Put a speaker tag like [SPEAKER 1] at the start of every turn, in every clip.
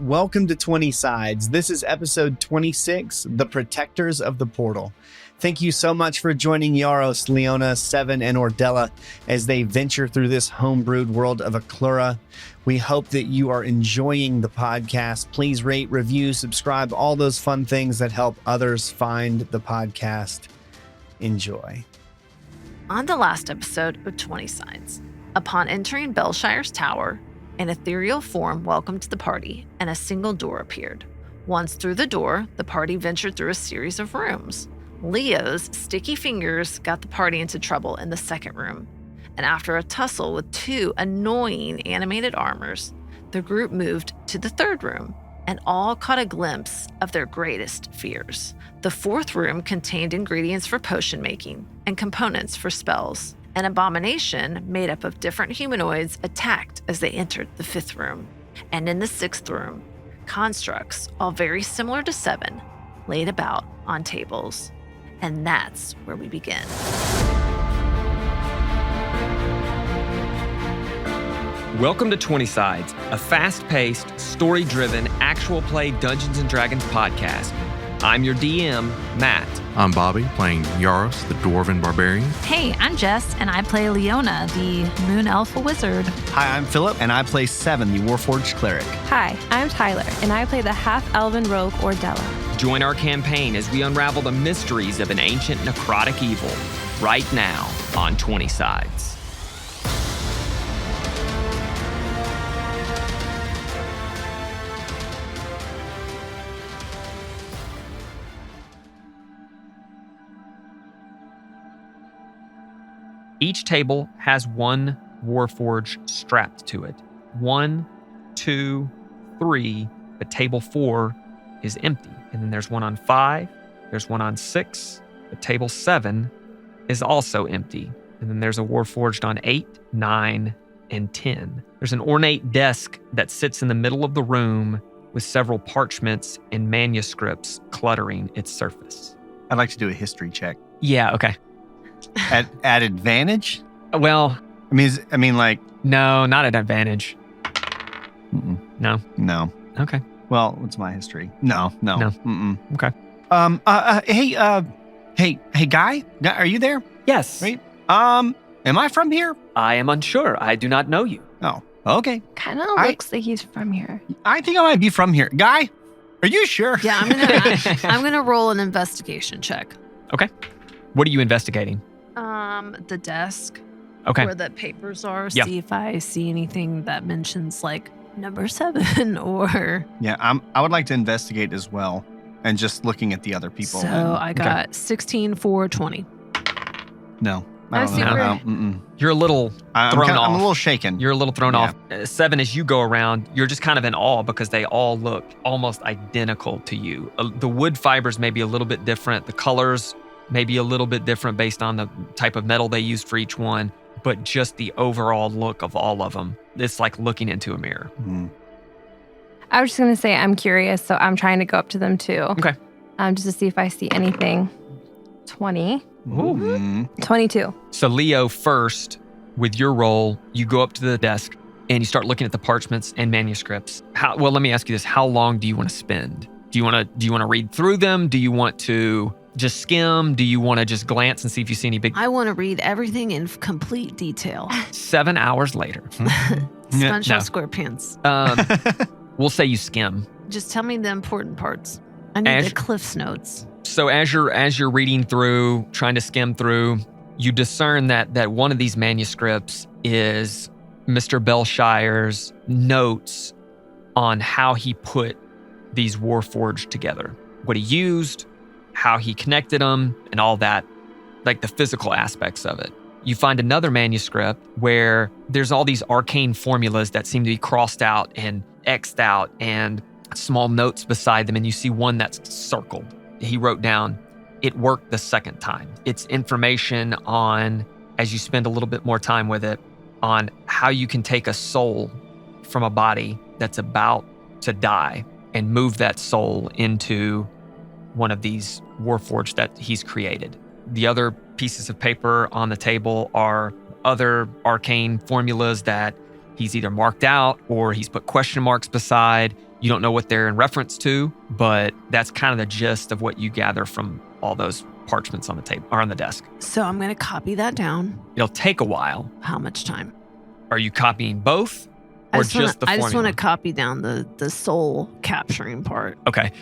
[SPEAKER 1] Welcome to 20 Sides. This is episode 26, The Protectors of the Portal. Thank you so much for joining Yaros, Leona, Seven, and Ordella as they venture through this homebrewed world of Aklura. We hope that you are enjoying the podcast. Please rate, review, subscribe, all those fun things that help others find the podcast. Enjoy.
[SPEAKER 2] On the last episode of 20 Sides, upon entering Belshire's tower, an ethereal form welcomed the party, and a single door appeared. Once through the door, the party ventured through a series of rooms. Leo's sticky fingers got the party into trouble in the second room, and after a tussle with two annoying animated armors, the group moved to the third room, and all caught a glimpse of their greatest fears. The fourth room contained ingredients for potion making and components for spells. An abomination made up of different humanoids attacked as they entered the fifth room. And in the sixth room, constructs, all very similar to Seven, laid about on tables. And that's where we begin.
[SPEAKER 3] Welcome to 20 Sides, a fast-paced, story-driven, actual play Dungeons & Dragons podcast. I'm your DM, Matt.
[SPEAKER 4] I'm Bobby, playing Yaros, the Dwarven Barbarian.
[SPEAKER 5] Hey, I'm Jess, and I play Leona, the Moon Elf Wizard.
[SPEAKER 1] Hi, I'm Philip, and I play Seven, the Warforged Cleric.
[SPEAKER 6] Hi, I'm Tyler, and I play the half-elven rogue Ordella.
[SPEAKER 3] Join our campaign as we unravel the mysteries of an ancient necrotic evil right now on 20 Sides. Each table has one Warforge strapped to it. 1, 2, 3, but table 4 is empty. And then there's one on 5, there's one on 6, but table 7 is also empty. And then there's a Warforged on 8, 9, and 10. There's an ornate desk that sits in the middle of the room with several parchments and manuscripts cluttering its surface.
[SPEAKER 1] I'd like to do a history check.
[SPEAKER 3] Yeah, okay.
[SPEAKER 1] At advantage?
[SPEAKER 3] Well,
[SPEAKER 1] I mean, like...
[SPEAKER 3] No, not at advantage.
[SPEAKER 1] Mm-mm.
[SPEAKER 3] No? Okay.
[SPEAKER 1] Well, what's my history? No. Mm-mm.
[SPEAKER 3] Okay.
[SPEAKER 1] Hey, guy, are you there?
[SPEAKER 3] Yes.
[SPEAKER 1] Right? Am I from here?
[SPEAKER 3] I am unsure. I do not know you.
[SPEAKER 1] Oh, okay.
[SPEAKER 6] Kind of looks like he's from here.
[SPEAKER 1] I think I might be from here. Guy, are you sure?
[SPEAKER 2] Yeah, I'm gonna roll an investigation check.
[SPEAKER 3] Okay. What are you investigating?
[SPEAKER 2] The desk.
[SPEAKER 3] Okay.
[SPEAKER 2] Where the papers are.
[SPEAKER 3] Yeah.
[SPEAKER 2] See if I see anything that mentions like number 7 or.
[SPEAKER 1] Yeah, I would like to investigate as well, and just looking at the other people.
[SPEAKER 2] So I got 16, 4, 20.
[SPEAKER 1] No, I don't know.
[SPEAKER 3] You're a little thrown off.
[SPEAKER 1] I'm a little shaken.
[SPEAKER 3] You're a little thrown off. 7, as you go around, you're just kind of in awe because they all look almost identical to you. The wood fibers may be a little bit different. The colors may be a little bit different based on the type of metal they used for each one, but just the overall look of all of them, it's like looking into a mirror.
[SPEAKER 1] Mm.
[SPEAKER 6] I was just going to say I'm curious, so I'm trying to go up to them too.
[SPEAKER 3] Okay.
[SPEAKER 6] Just to see if I see anything. 20.
[SPEAKER 1] Mm-hmm.
[SPEAKER 6] 22.
[SPEAKER 3] So Leo, first, with your roll, you go up to the desk and you start looking at the parchments and manuscripts. Well, let me ask you this. How long do you want to spend? Do you want to read through them? Do you want to just skim? Do you want to just glance and see if you see any big...
[SPEAKER 2] I want to read everything in complete detail.
[SPEAKER 3] 7 hours later.
[SPEAKER 2] SpongeBob SquarePants.
[SPEAKER 3] We'll say you skim.
[SPEAKER 2] Just tell me the important parts. I need the Cliff's Notes.
[SPEAKER 3] So as you're reading through, trying to skim through, you discern that one of these manuscripts is Mr. Belshire's notes on how he put these Warforged together. What he used, how he connected them, and all that, like the physical aspects of it. You find another manuscript where there's all these arcane formulas that seem to be crossed out and X'd out and small notes beside them, and you see one that's circled. He wrote down, "It worked the second time." It's information on, as you spend a little bit more time with it, on how you can take a soul from a body that's about to die and move that soul into one of these Warforged that he's created. The other pieces of paper on the table are other arcane formulas that he's either marked out or he's put question marks beside. You don't know what they're in reference to, but that's kind of the gist of what you gather from all those parchments on the table or on the desk.
[SPEAKER 2] So I'm going to copy that down.
[SPEAKER 3] It'll take a while.
[SPEAKER 2] How much time?
[SPEAKER 3] Are you copying both or just the formula?
[SPEAKER 2] I just want to copy down the soul capturing part.
[SPEAKER 3] Okay.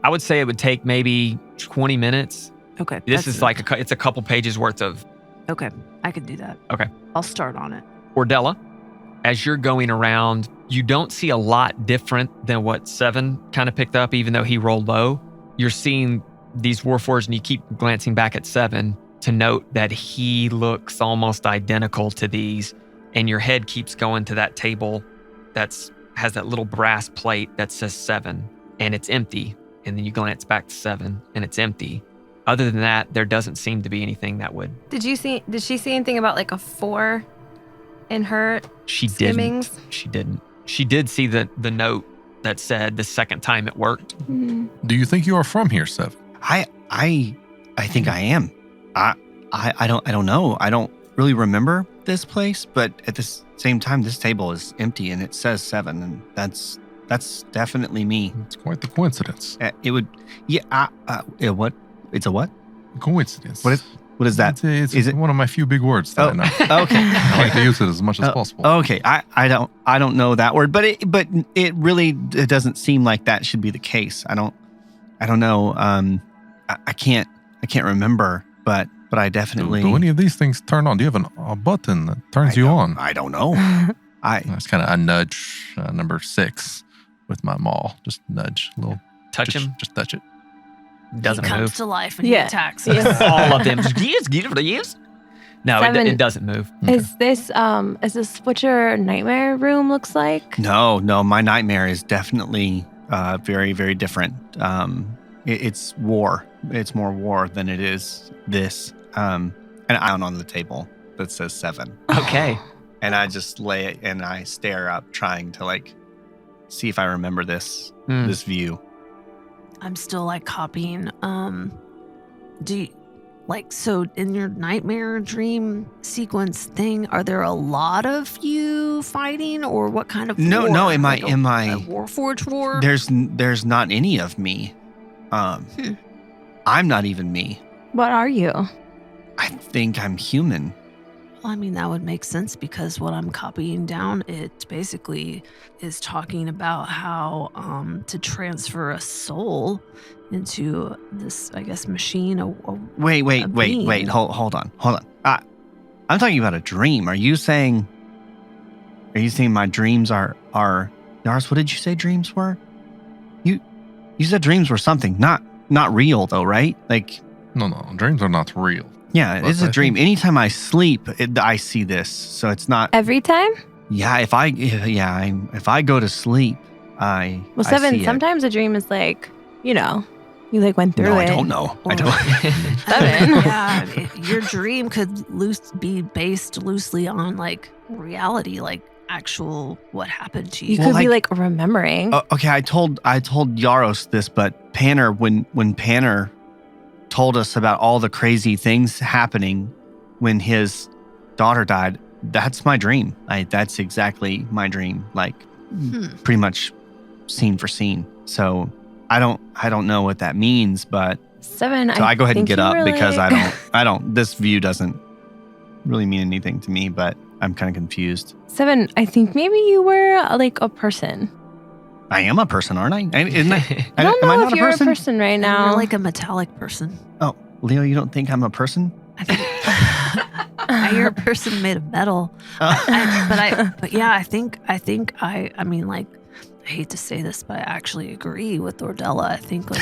[SPEAKER 3] I would say it would take maybe 20 minutes.
[SPEAKER 2] Okay.
[SPEAKER 3] This is like it's a couple pages worth of.
[SPEAKER 2] Okay. I could do that.
[SPEAKER 3] Okay.
[SPEAKER 2] I'll start on it.
[SPEAKER 3] Ordella, as you're going around, you don't see a lot different than what Seven kind of picked up, even though he rolled low. You're seeing these Warforged, and you keep glancing back at Seven to note that he looks almost identical to these, and your head keeps going to that table has that little brass plate that says 7, and it's empty. And then you glance back to 7, and it's empty. Other than that, there doesn't seem to be anything that would.
[SPEAKER 6] Did she see anything about like a 4 in her skimmings?
[SPEAKER 3] She didn't. She did see the note that said the second time it worked.
[SPEAKER 4] Do you think you are from here, Seven?
[SPEAKER 1] I think I am. I don't know. I don't really remember this place, but at the same time, this table is empty and it says 7, and that's definitely me.
[SPEAKER 4] It's quite the coincidence.
[SPEAKER 1] It would, yeah. What? It's a what?
[SPEAKER 4] Coincidence.
[SPEAKER 1] What is that?
[SPEAKER 4] It's
[SPEAKER 1] Is it
[SPEAKER 4] one of my few big words that I know.
[SPEAKER 1] Okay.
[SPEAKER 4] I like to use it as much as possible.
[SPEAKER 1] Okay. I don't know that word, but it really doesn't seem like that should be the case. I don't know. I can't remember, but I definitely.
[SPEAKER 4] Do any of these things turn on? Do you have a button that turns you on?
[SPEAKER 1] I don't know.
[SPEAKER 4] It's kind of a nudge number 6 with my maul. Just nudge a little.
[SPEAKER 3] Touch him.
[SPEAKER 4] Just touch it.
[SPEAKER 3] Doesn't
[SPEAKER 2] he comes
[SPEAKER 3] move.
[SPEAKER 2] to life and he attacks us.
[SPEAKER 3] All of them. Yes. No, it doesn't move.
[SPEAKER 6] Okay. Is this what your nightmare room looks like?
[SPEAKER 1] No. My nightmare is definitely very, very different. It's war. It's more war than it is this. And I'm on the table that says 7.
[SPEAKER 3] Okay.
[SPEAKER 1] And I just lay it and I stare up, trying to like see if I remember this view.
[SPEAKER 2] I'm still like copying. Do you, like, so in your nightmare dream sequence thing, are there a lot of you fighting, or what kind of war?
[SPEAKER 1] No, am
[SPEAKER 2] like
[SPEAKER 1] I
[SPEAKER 2] a Warforged war?
[SPEAKER 1] There's not any of me. I'm not even me.
[SPEAKER 6] What are you?
[SPEAKER 1] I think I'm human.
[SPEAKER 2] Well, I mean, that would make sense because what I'm copying down, it basically is talking about how to transfer a soul into this, I guess, machine.
[SPEAKER 1] Wait. Hold on. I'm talking about a dream. Are you saying my dreams are Yaris, what did you say dreams were? You said dreams were something, not real though, right? Like,
[SPEAKER 4] No, dreams are not real.
[SPEAKER 1] yeah, it's a dream. Anytime I sleep, I see this. So it's not
[SPEAKER 6] Every time?
[SPEAKER 1] Yeah, if I go to sleep, I
[SPEAKER 6] Well, 7,
[SPEAKER 1] see it.
[SPEAKER 6] sometimes a dream is like, you like went through
[SPEAKER 1] No,
[SPEAKER 6] it.
[SPEAKER 1] I don't know. I don't.
[SPEAKER 6] 7.
[SPEAKER 2] Yeah, your dream could be based loosely on like reality, like actual what happened to you.
[SPEAKER 6] You could be like remembering.
[SPEAKER 1] Okay, I told Yaros this, but Panner, when Panner told us about all the crazy things happening when his daughter died, that's my dream. That's exactly my dream, like pretty much scene for scene. So I don't know what that means, but
[SPEAKER 6] 7.
[SPEAKER 1] so I go ahead and get up
[SPEAKER 6] really...
[SPEAKER 1] because I don't. This view doesn't really mean anything to me, but I'm kind of confused.
[SPEAKER 6] 7, I think maybe you were like a person.
[SPEAKER 1] I am a person, aren't I? Isn't that,
[SPEAKER 6] I don't know
[SPEAKER 1] am I
[SPEAKER 6] if
[SPEAKER 1] not
[SPEAKER 6] you're a person right now.
[SPEAKER 2] You're like a metallic person.
[SPEAKER 1] Oh, Leo, you don't think I'm a person?
[SPEAKER 2] I think you're a person made of metal. But yeah, I mean, like, I hate to say this, but I actually agree with Ordella. I think like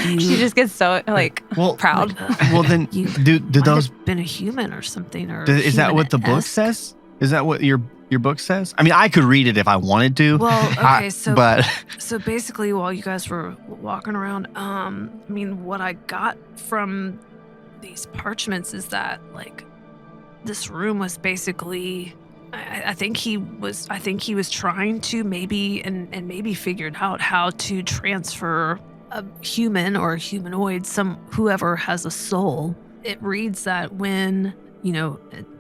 [SPEAKER 6] She just gets so like proud.
[SPEAKER 1] Well, then do those
[SPEAKER 2] have been a human or something? Or
[SPEAKER 1] is that what the book says? Is that what your book says? I mean, I could read it if I wanted to.
[SPEAKER 2] Well, okay,
[SPEAKER 1] but
[SPEAKER 2] so basically, while you guys were walking around, I mean, what I got from these parchments is that like this room was basically. I think he was trying to maybe figured out how to transfer a human or a humanoid, whoever has a soul. It reads that when,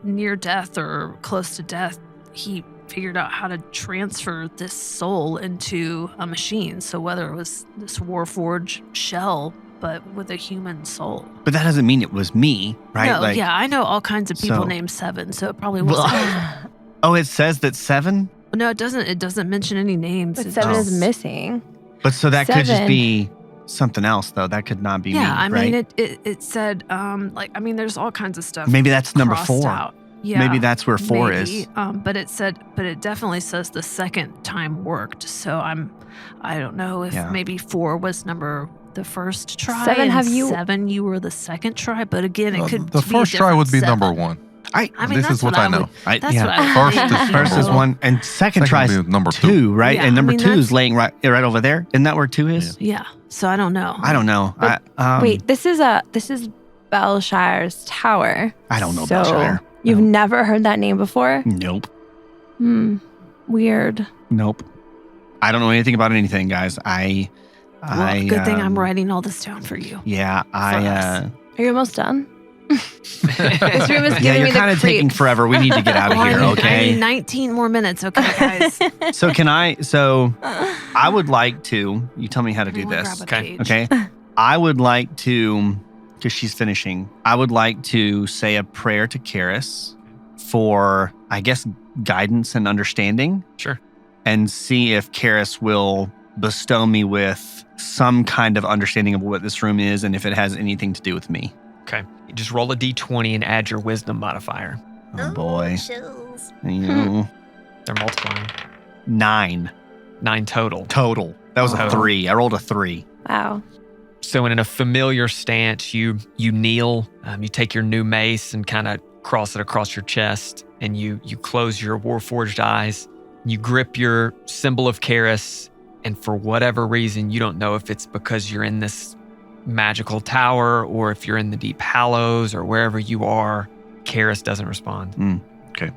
[SPEAKER 2] near death or close to death, he figured out how to transfer this soul into a machine. So whether it was this Warforged shell, but with a human soul.
[SPEAKER 1] But that doesn't mean it was me, right?
[SPEAKER 2] No, yeah, I know all kinds of people named Seven, so it probably wasn't.
[SPEAKER 1] Oh, it says that 7?
[SPEAKER 2] No, it doesn't. It doesn't mention any names.
[SPEAKER 6] But
[SPEAKER 2] It
[SPEAKER 6] 7
[SPEAKER 2] just-
[SPEAKER 6] is missing.
[SPEAKER 1] But so that could just
[SPEAKER 6] 7.
[SPEAKER 1] be something else, though. That could not be me,
[SPEAKER 2] Yeah, I
[SPEAKER 1] right?
[SPEAKER 2] mean, it said, there's all kinds of stuff.
[SPEAKER 1] Maybe that's number
[SPEAKER 2] crossed
[SPEAKER 1] 4.
[SPEAKER 2] out. Yeah,
[SPEAKER 1] Maybe that's where 4
[SPEAKER 2] maybe.
[SPEAKER 1] is.
[SPEAKER 2] But it definitely says the second time worked. So I don't know if maybe 4 was the first try.
[SPEAKER 6] 7,
[SPEAKER 2] and
[SPEAKER 6] have you-
[SPEAKER 2] 7 you were the second try. But again, it could
[SPEAKER 4] The
[SPEAKER 2] be
[SPEAKER 4] first
[SPEAKER 2] a
[SPEAKER 4] try would be
[SPEAKER 2] different
[SPEAKER 4] number
[SPEAKER 2] 7.
[SPEAKER 4] 1.
[SPEAKER 2] I mean,
[SPEAKER 4] This
[SPEAKER 2] that's
[SPEAKER 4] is what I know.
[SPEAKER 2] That's what
[SPEAKER 1] Yeah.
[SPEAKER 2] I would
[SPEAKER 4] First
[SPEAKER 2] think.
[SPEAKER 4] is
[SPEAKER 1] First is 1, and second try is
[SPEAKER 4] would be number
[SPEAKER 1] 2, right?
[SPEAKER 2] Yeah,
[SPEAKER 1] and number
[SPEAKER 2] I mean,
[SPEAKER 1] 2 is
[SPEAKER 2] that's-
[SPEAKER 1] laying right over there. Isn't that where 2 is?
[SPEAKER 2] Yeah. So I don't know.
[SPEAKER 1] I don't know.
[SPEAKER 6] But Wait, this is Belshire's tower.
[SPEAKER 1] I don't know
[SPEAKER 6] so
[SPEAKER 1] Belshire.
[SPEAKER 6] You've
[SPEAKER 1] No.
[SPEAKER 6] never heard that name before?
[SPEAKER 1] Nope.
[SPEAKER 6] Weird.
[SPEAKER 1] Nope. I don't know anything about anything, guys.
[SPEAKER 2] Well, good thing I'm writing all this down for you.
[SPEAKER 1] Yeah,
[SPEAKER 2] us.
[SPEAKER 6] Are you almost done? This room is
[SPEAKER 1] Yeah,
[SPEAKER 6] giving
[SPEAKER 1] you're
[SPEAKER 6] me the
[SPEAKER 1] kind of taking
[SPEAKER 6] creeps.
[SPEAKER 1] forever. We need to get out of
[SPEAKER 2] Well,
[SPEAKER 1] here,
[SPEAKER 2] I need
[SPEAKER 1] okay?
[SPEAKER 2] 19 more minutes, okay, guys?
[SPEAKER 1] So I would like to, you tell me how to do
[SPEAKER 2] I wanna
[SPEAKER 1] this.
[SPEAKER 2] grab a page.
[SPEAKER 1] Okay. I would like to, because she's finishing, I would like to say a prayer to Karis for, I guess, guidance and understanding.
[SPEAKER 3] Sure.
[SPEAKER 1] And see if Karis will bestow me with some kind of understanding of what this room is and if it has anything to do with me.
[SPEAKER 3] Okay. You just roll a d20 and add your wisdom modifier.
[SPEAKER 1] Oh boy.
[SPEAKER 7] Chills.
[SPEAKER 1] You know,
[SPEAKER 3] They're multiplying.
[SPEAKER 1] 9
[SPEAKER 3] 9 total.
[SPEAKER 1] total. That was a
[SPEAKER 3] Total.
[SPEAKER 1] 3. I rolled a 3.
[SPEAKER 6] Wow.
[SPEAKER 3] So in a familiar stance, you kneel, you take your new mace and kind of cross it across your chest, and you close your warforged eyes. You grip your symbol of Karis, and for whatever reason, you don't know if it's because you're in this magical tower or if you're in the Deep Hallows or wherever you are, Karis doesn't respond.
[SPEAKER 1] Okay.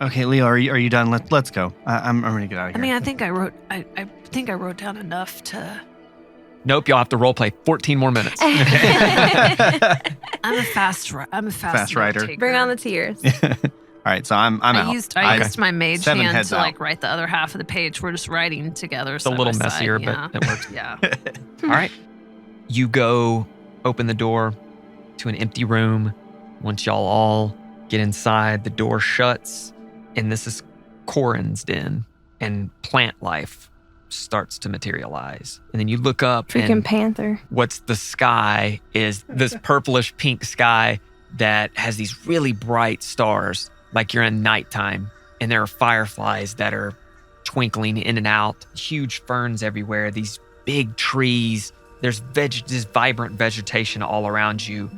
[SPEAKER 1] Okay, Leo, are you done? Let's go. I'm ready to get out of
[SPEAKER 2] I
[SPEAKER 1] here.
[SPEAKER 2] mean, I think I wrote down enough to.
[SPEAKER 3] Nope, you'll have to roleplay 14 more minutes.
[SPEAKER 2] I'm a fast
[SPEAKER 1] writer.
[SPEAKER 2] note taker.
[SPEAKER 6] Bring on the tears.
[SPEAKER 1] All right, so I'm
[SPEAKER 2] I
[SPEAKER 1] out.
[SPEAKER 2] used
[SPEAKER 1] Okay.
[SPEAKER 2] my mage
[SPEAKER 1] 7
[SPEAKER 2] hand
[SPEAKER 1] heads
[SPEAKER 2] to
[SPEAKER 1] out.
[SPEAKER 2] write the other half of the page. We're just writing together.
[SPEAKER 3] It's a little messier, but it works.
[SPEAKER 2] Yeah.
[SPEAKER 3] All right. You go open the door to an empty room. Once y'all all get inside, the door shuts, and this is Corin's den, and plant life starts to materialize. And then you look up,
[SPEAKER 6] Freaking
[SPEAKER 3] and
[SPEAKER 6] panther.
[SPEAKER 3] what's the sky is this purplish pink sky that has these really bright stars, like you're in nighttime, and there are fireflies that are twinkling in and out, huge ferns everywhere, these big trees. There's this vibrant vegetation all around you.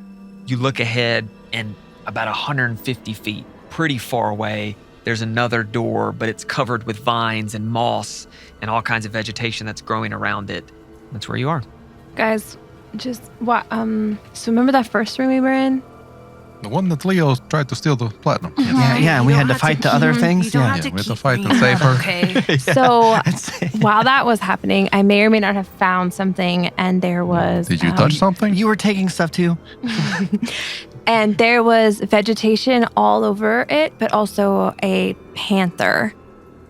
[SPEAKER 3] You look ahead, and about 150 feet, pretty far away, there's another door, but it's covered with vines and moss and all kinds of vegetation that's growing around it. That's where you are.
[SPEAKER 6] Guys, just what? So remember that first room we were in?
[SPEAKER 4] The one that Leo tried to steal the platinum.
[SPEAKER 1] Yeah, and we had to fight the other things.
[SPEAKER 2] You don't
[SPEAKER 1] Yeah.
[SPEAKER 2] have to
[SPEAKER 4] we had to
[SPEAKER 2] keep
[SPEAKER 4] fight and
[SPEAKER 2] bringing
[SPEAKER 4] save
[SPEAKER 2] it up,
[SPEAKER 4] her.
[SPEAKER 2] Okay.
[SPEAKER 6] So
[SPEAKER 1] It's-
[SPEAKER 6] while that was happening, I may or may not have found something, and there was.
[SPEAKER 4] Did you touch something?
[SPEAKER 1] You were taking stuff too.
[SPEAKER 6] And there was vegetation all over it, but also a panther.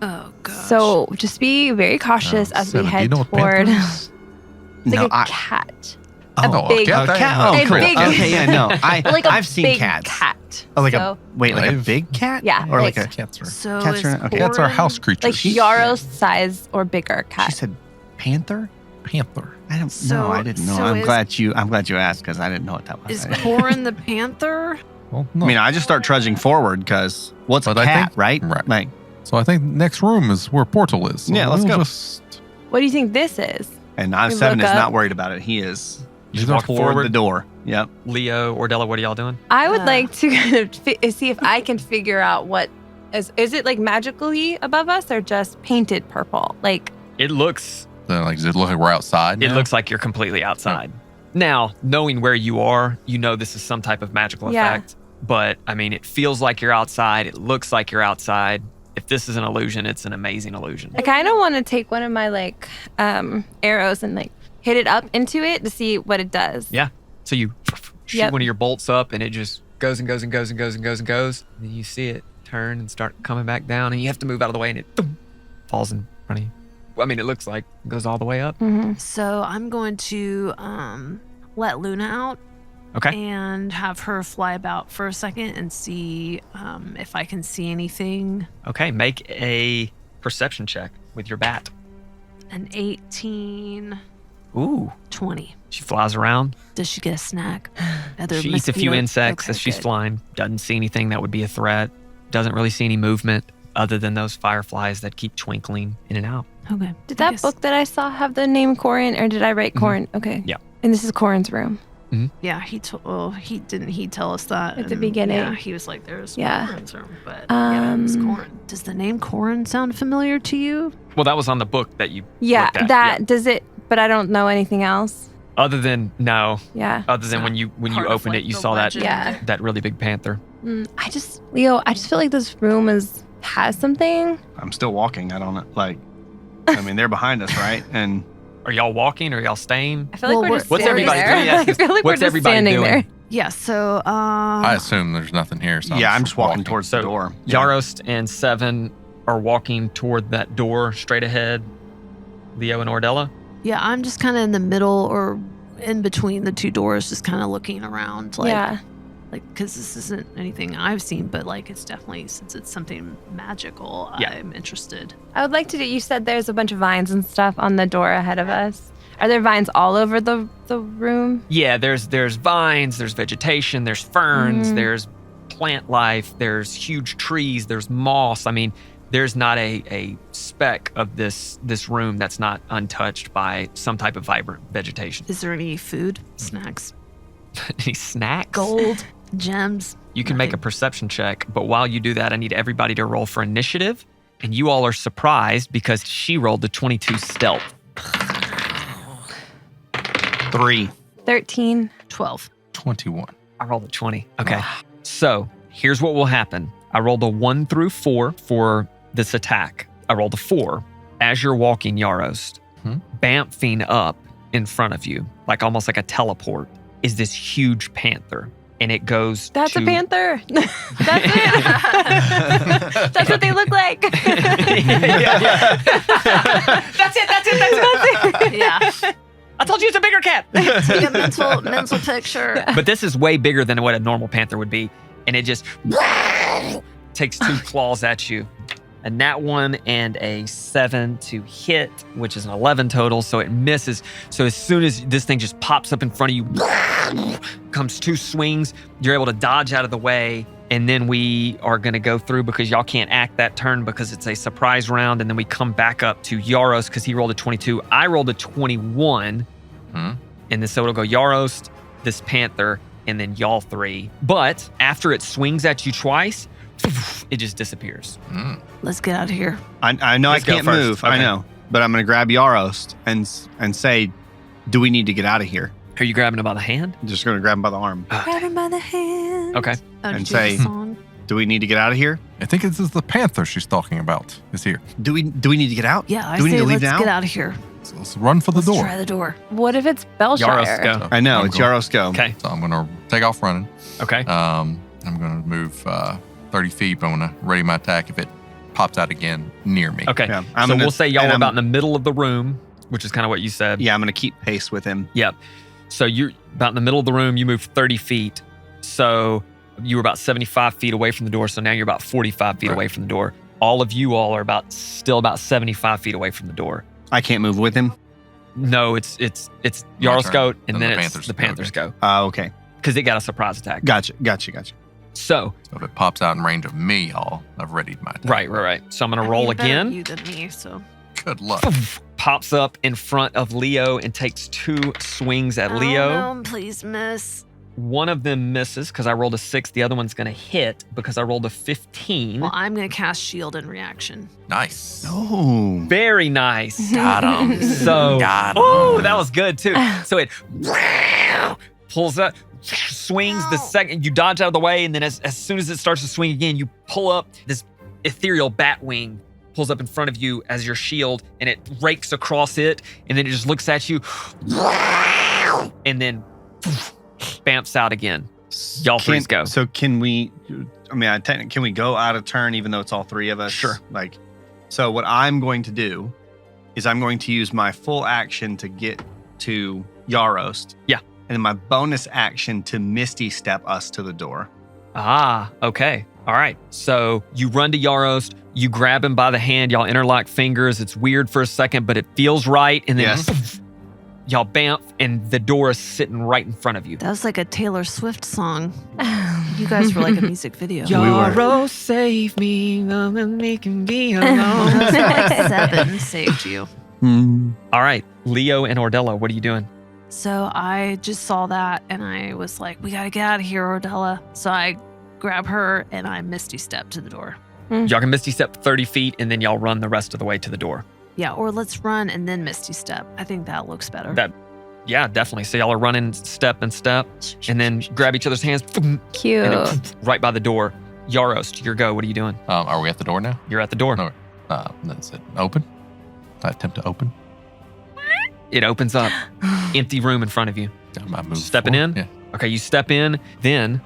[SPEAKER 2] Oh gosh.
[SPEAKER 6] So just be very cautious as we
[SPEAKER 4] Seven, do
[SPEAKER 6] head
[SPEAKER 4] you know what
[SPEAKER 6] toward.
[SPEAKER 4] panther
[SPEAKER 6] It's
[SPEAKER 4] is?
[SPEAKER 6] like
[SPEAKER 1] No,
[SPEAKER 6] a cat.
[SPEAKER 4] Oh,
[SPEAKER 6] big-
[SPEAKER 4] cat.
[SPEAKER 1] a cat.
[SPEAKER 4] Oh,
[SPEAKER 1] Oh,
[SPEAKER 6] A
[SPEAKER 1] cool.
[SPEAKER 6] big-
[SPEAKER 1] Okay, yeah, no.
[SPEAKER 6] Like a
[SPEAKER 1] I've seen
[SPEAKER 6] big
[SPEAKER 1] cats.
[SPEAKER 6] cat.
[SPEAKER 1] Oh, like
[SPEAKER 6] so,
[SPEAKER 1] like a
[SPEAKER 4] I've-
[SPEAKER 1] big cat?
[SPEAKER 6] Yeah,
[SPEAKER 1] Or
[SPEAKER 6] like-
[SPEAKER 1] like a.
[SPEAKER 4] Cats are,
[SPEAKER 2] So
[SPEAKER 1] Cats
[SPEAKER 2] is
[SPEAKER 1] are- okay.
[SPEAKER 4] cats are
[SPEAKER 2] Corin-
[SPEAKER 4] house creatures.
[SPEAKER 6] like Yaro's size or bigger
[SPEAKER 1] She
[SPEAKER 6] cat.
[SPEAKER 1] said panther?
[SPEAKER 4] Panther.
[SPEAKER 1] I don't
[SPEAKER 2] So-
[SPEAKER 1] know. I didn't know.
[SPEAKER 2] so
[SPEAKER 1] I'm
[SPEAKER 2] is-
[SPEAKER 1] glad you asked because I didn't know what that was.
[SPEAKER 2] Is Corin the panther?
[SPEAKER 4] Well, no.
[SPEAKER 1] I mean, I just start trudging forward because what's
[SPEAKER 4] But
[SPEAKER 1] a
[SPEAKER 4] I
[SPEAKER 1] cat,
[SPEAKER 4] think-
[SPEAKER 1] right?
[SPEAKER 4] right.
[SPEAKER 1] Like,
[SPEAKER 4] So I think next room is where Portal is. So
[SPEAKER 1] Yeah, let's
[SPEAKER 4] we'll
[SPEAKER 1] go.
[SPEAKER 4] Just,
[SPEAKER 6] What do you think this is?
[SPEAKER 1] and
[SPEAKER 6] We
[SPEAKER 1] Seven
[SPEAKER 6] look
[SPEAKER 1] is
[SPEAKER 6] up.
[SPEAKER 1] not worried about it. He is.
[SPEAKER 3] You just
[SPEAKER 4] These are
[SPEAKER 3] walk
[SPEAKER 1] Toward
[SPEAKER 3] forward.
[SPEAKER 1] the door. Yep.
[SPEAKER 3] Leo, Ordella, what are y'all doing?
[SPEAKER 6] I would
[SPEAKER 2] Uh.
[SPEAKER 6] like to kind of see if I can figure out what is it like magically above us or just painted purple? Like
[SPEAKER 3] It looks
[SPEAKER 4] like, does it look like we're outside?
[SPEAKER 3] It
[SPEAKER 4] now?
[SPEAKER 3] looks like you're completely outside. Now, knowing where you are, you know this is some type of magical
[SPEAKER 6] Yeah.
[SPEAKER 3] effect. But I mean, it feels like you're outside. It looks like you're outside. If this is an illusion, it's an amazing illusion.
[SPEAKER 6] I kind of want to take one of my like arrows and like hit it up into it to see what it does.
[SPEAKER 3] Yeah. So you shoot
[SPEAKER 6] Yep.
[SPEAKER 3] one of your bolts up, and it just goes and goes and goes and goes and goes and goes. And then you see it turn and start coming back down, and you have to move out of the way, and it falls in front of you. Well, I mean, it looks like it goes all the way up.
[SPEAKER 2] So I'm going to let Luna out.
[SPEAKER 3] Okay.
[SPEAKER 2] And have her fly about for a second and see if I can see anything.
[SPEAKER 3] Okay, make a perception check with your bat.
[SPEAKER 2] An 18,
[SPEAKER 3] Ooh.
[SPEAKER 2] 20.
[SPEAKER 3] She flies around.
[SPEAKER 2] Does she get a snack?
[SPEAKER 3] She eats a few insects
[SPEAKER 2] Okay,
[SPEAKER 3] as she's
[SPEAKER 2] good.
[SPEAKER 3] flying. Doesn't see anything that would be a threat. Doesn't really see any movement other than those fireflies that keep twinkling in and out.
[SPEAKER 2] Okay.
[SPEAKER 6] Did that book that I saw have the name Corin, or did I write Corin? Okay.
[SPEAKER 3] Yeah.
[SPEAKER 6] And this is Corin's room.
[SPEAKER 2] Yeah, he didn't he tell us that
[SPEAKER 6] At the
[SPEAKER 2] and,
[SPEAKER 6] beginning?
[SPEAKER 2] Yeah, he was like, "There's
[SPEAKER 6] Yeah.
[SPEAKER 2] Corin's room," but yeah, it was Corin. Does the name Corin sound familiar to you?
[SPEAKER 3] Well, that was on the book that you
[SPEAKER 6] Yeah,
[SPEAKER 3] looked at.
[SPEAKER 6] that does it, but I don't know anything else.
[SPEAKER 3] Other than
[SPEAKER 6] Yeah.
[SPEAKER 3] other than when you
[SPEAKER 2] Part of,
[SPEAKER 3] opened
[SPEAKER 2] like,
[SPEAKER 3] it, you
[SPEAKER 2] the
[SPEAKER 3] saw
[SPEAKER 2] legend.
[SPEAKER 6] Yeah.
[SPEAKER 3] that really big panther.
[SPEAKER 6] I just feel like this room has something.
[SPEAKER 7] I'm still walking. I don't know. Like, I mean, they're behind us, right? And
[SPEAKER 3] Are y'all walking or are y'all staying?
[SPEAKER 6] I feel like
[SPEAKER 2] Well,
[SPEAKER 6] we're just
[SPEAKER 3] what's
[SPEAKER 6] standing
[SPEAKER 3] everybody
[SPEAKER 6] there.
[SPEAKER 3] doing? Yes,
[SPEAKER 6] I feel like
[SPEAKER 3] what's
[SPEAKER 6] we're just
[SPEAKER 3] everybody
[SPEAKER 6] standing
[SPEAKER 3] doing?
[SPEAKER 6] there.
[SPEAKER 2] Yeah. So
[SPEAKER 4] I assume there's nothing here. So
[SPEAKER 7] yeah, I'm just walking towards
[SPEAKER 3] So,
[SPEAKER 7] the door.
[SPEAKER 3] Yarost and Seven are walking toward that door straight ahead. Leo and Ordella.
[SPEAKER 2] yeah, I'm just kind of in the middle or in between the two doors, just kind of looking around, like because this isn't anything I've seen, but like it's definitely, since it's something magical,
[SPEAKER 3] Yeah.
[SPEAKER 2] I'm interested.
[SPEAKER 6] I would like to do. You said there's a bunch of vines and stuff on the door ahead of us. Are there vines all over the room?
[SPEAKER 3] Yeah, there's vines, there's vegetation, there's ferns, there's plant life, there's huge trees, there's moss. I mean, there's not a speck of this room that's not untouched by some type of vibrant vegetation.
[SPEAKER 2] Is there any food, snacks,
[SPEAKER 3] Any snacks?
[SPEAKER 2] gold, gems?
[SPEAKER 3] You can make a perception check, but while you do that, I need everybody to roll for initiative. And you all are surprised because she rolled the 22 stealth.
[SPEAKER 7] 3.
[SPEAKER 6] 13.
[SPEAKER 2] 12.
[SPEAKER 4] 21.
[SPEAKER 3] I rolled a 20. Okay. So here's what will happen. I rolled a 1 through 4 for this attack. I rolled a 4. As you're walking, Yarost, bamfing up in front of you, like almost like a teleport, is this huge panther. And it goes
[SPEAKER 6] That's
[SPEAKER 3] to...
[SPEAKER 6] a panther. That's it. That's what they look like.
[SPEAKER 3] That's it.
[SPEAKER 2] Yeah.
[SPEAKER 3] I told you it's a bigger cat.
[SPEAKER 2] Take a mental picture.
[SPEAKER 3] But this is way bigger than what a normal panther would be. And it just takes 2 claws at you. A nat 1 and a 7 to hit, which is an 11 total. So it misses. So as soon as this thing just pops up in front of you, comes 2 swings, you're able to dodge out of the way. And then we are going to go through because y'all can't act that turn because it's a surprise round. And then we come back up to Yarost because he rolled a 22. I rolled a 21. And then so it'll go Yarost, this panther, and then y'all 3. But after it swings at you twice, it just disappears.
[SPEAKER 2] Let's get out of here.
[SPEAKER 7] I know
[SPEAKER 3] Let's
[SPEAKER 7] I
[SPEAKER 3] go
[SPEAKER 7] can't
[SPEAKER 3] first.
[SPEAKER 7] move. I
[SPEAKER 3] Okay.
[SPEAKER 7] know. But I'm going to grab Yarost and say, do we need to get out of here?
[SPEAKER 3] Are you grabbing him by the hand?
[SPEAKER 7] I'm just going to grab him by the arm.
[SPEAKER 2] Grab him by the hand.
[SPEAKER 3] Okay.
[SPEAKER 2] Oh,
[SPEAKER 7] And
[SPEAKER 2] did you have a
[SPEAKER 7] say-
[SPEAKER 2] song?
[SPEAKER 7] Do we need to get out of here?
[SPEAKER 4] I think this is the panther she's talking about. Is here.
[SPEAKER 7] Do we need to get out?
[SPEAKER 2] Yeah, I
[SPEAKER 7] Do we need
[SPEAKER 2] say
[SPEAKER 7] to leave
[SPEAKER 2] let's
[SPEAKER 7] now?
[SPEAKER 2] get out of here.
[SPEAKER 4] So let's run for the
[SPEAKER 2] Let's
[SPEAKER 4] door.
[SPEAKER 2] try the door.
[SPEAKER 6] What if it's
[SPEAKER 3] Yarost,
[SPEAKER 6] Bellshire?
[SPEAKER 3] go.
[SPEAKER 7] I know.
[SPEAKER 4] I'm
[SPEAKER 7] It's
[SPEAKER 4] going.
[SPEAKER 7] Yarost go.
[SPEAKER 3] Okay.
[SPEAKER 4] So I'm going to take off running.
[SPEAKER 3] Okay.
[SPEAKER 4] I'm going to move 30 feet, but I'm going to ready my attack if it pops out again near me.
[SPEAKER 3] Okay.
[SPEAKER 7] Yeah,
[SPEAKER 3] So we'll say y'all
[SPEAKER 7] and
[SPEAKER 3] are
[SPEAKER 7] I'm-
[SPEAKER 3] about in the middle of the room, which is kind of what you said.
[SPEAKER 7] Yeah, I'm going to keep pace with him.
[SPEAKER 3] Yep. So you're about in the middle of the room. You move 30 feet. So you were about 75 feet away from the door. So now you're about 45 feet
[SPEAKER 4] Right.
[SPEAKER 3] away from the door. All of you all are still about 75 feet away from the door.
[SPEAKER 7] I can't move with him.
[SPEAKER 3] No, it's
[SPEAKER 4] My
[SPEAKER 3] Yarost
[SPEAKER 4] turn.
[SPEAKER 3] go, and
[SPEAKER 4] Then
[SPEAKER 3] then
[SPEAKER 4] the
[SPEAKER 3] it's
[SPEAKER 4] Panthers
[SPEAKER 3] the
[SPEAKER 4] go,
[SPEAKER 3] Panthers
[SPEAKER 4] okay.
[SPEAKER 3] go.
[SPEAKER 7] Okay.
[SPEAKER 3] Because it got a surprise attack.
[SPEAKER 7] Gotcha.
[SPEAKER 3] So,
[SPEAKER 4] So if it pops out in range of me, I've readied my attack.
[SPEAKER 3] right. So I'm going to
[SPEAKER 2] I
[SPEAKER 3] roll
[SPEAKER 2] mean, better
[SPEAKER 3] again.
[SPEAKER 2] you than me, so.
[SPEAKER 4] Good luck.
[SPEAKER 3] Pops up in front of Leo and takes 2 swings at Leo.
[SPEAKER 2] Oh, no, please miss.
[SPEAKER 3] One of them misses because I rolled a 6. The other one's going to hit because I rolled a 15.
[SPEAKER 2] Well, I'm going to cast shield in reaction.
[SPEAKER 4] Nice.
[SPEAKER 7] Oh.
[SPEAKER 3] Very nice.
[SPEAKER 4] Got him.
[SPEAKER 3] So,
[SPEAKER 4] Got him.
[SPEAKER 3] oh, that was good too. So it pulls up, swings the second, you dodge out of the way, and then as soon as it starts to swing again, you pull up this ethereal bat wing, pulls up in front of you as your shield, and it rakes across it, and then it just looks at you, and then bamps out again. Y'all freeze go.
[SPEAKER 7] So can we? I mean, can we go out of turn even though it's all three of us?
[SPEAKER 3] Sure.
[SPEAKER 7] Like, so what I'm going to do is I'm going to use my full action to get to Yarost.
[SPEAKER 3] Yeah.
[SPEAKER 7] And then my bonus action to Misty Step us to the door.
[SPEAKER 3] Ah, okay. All right. So you run to Yarost, you grab him by the hand, y'all interlock fingers. It's weird for a second, but it feels right. And then y'all bamf, and the door is sitting right in front of you.
[SPEAKER 2] That was like a Taylor Swift song. You guys were like a music video.
[SPEAKER 3] Yarost, save me, me can be alone.
[SPEAKER 2] Seven saved you.
[SPEAKER 3] All right. Leo and Ordella, what are you doing?
[SPEAKER 2] So I just saw that and I was like, we got to get out of here, Ordella. So I grab her and I Misty Step to the door.
[SPEAKER 3] Y'all can Misty Step 30 feet, and then y'all run the rest of the way to the door.
[SPEAKER 2] Yeah, or let's run and then Misty Step. I think that looks better.
[SPEAKER 3] Yeah, definitely. So y'all are running step and step, and then grab each other's hands.
[SPEAKER 6] Cute.
[SPEAKER 3] And then, right by the door. Yarost, your go. What are you doing?
[SPEAKER 4] Are we at the door now?
[SPEAKER 3] You're at the door.
[SPEAKER 4] No. That's it. Open. I attempt to open.
[SPEAKER 3] It opens up. Empty room in front of you.
[SPEAKER 4] I move
[SPEAKER 3] Stepping
[SPEAKER 4] forward.
[SPEAKER 3] in?
[SPEAKER 4] Yeah.
[SPEAKER 3] Okay, you step in. Then,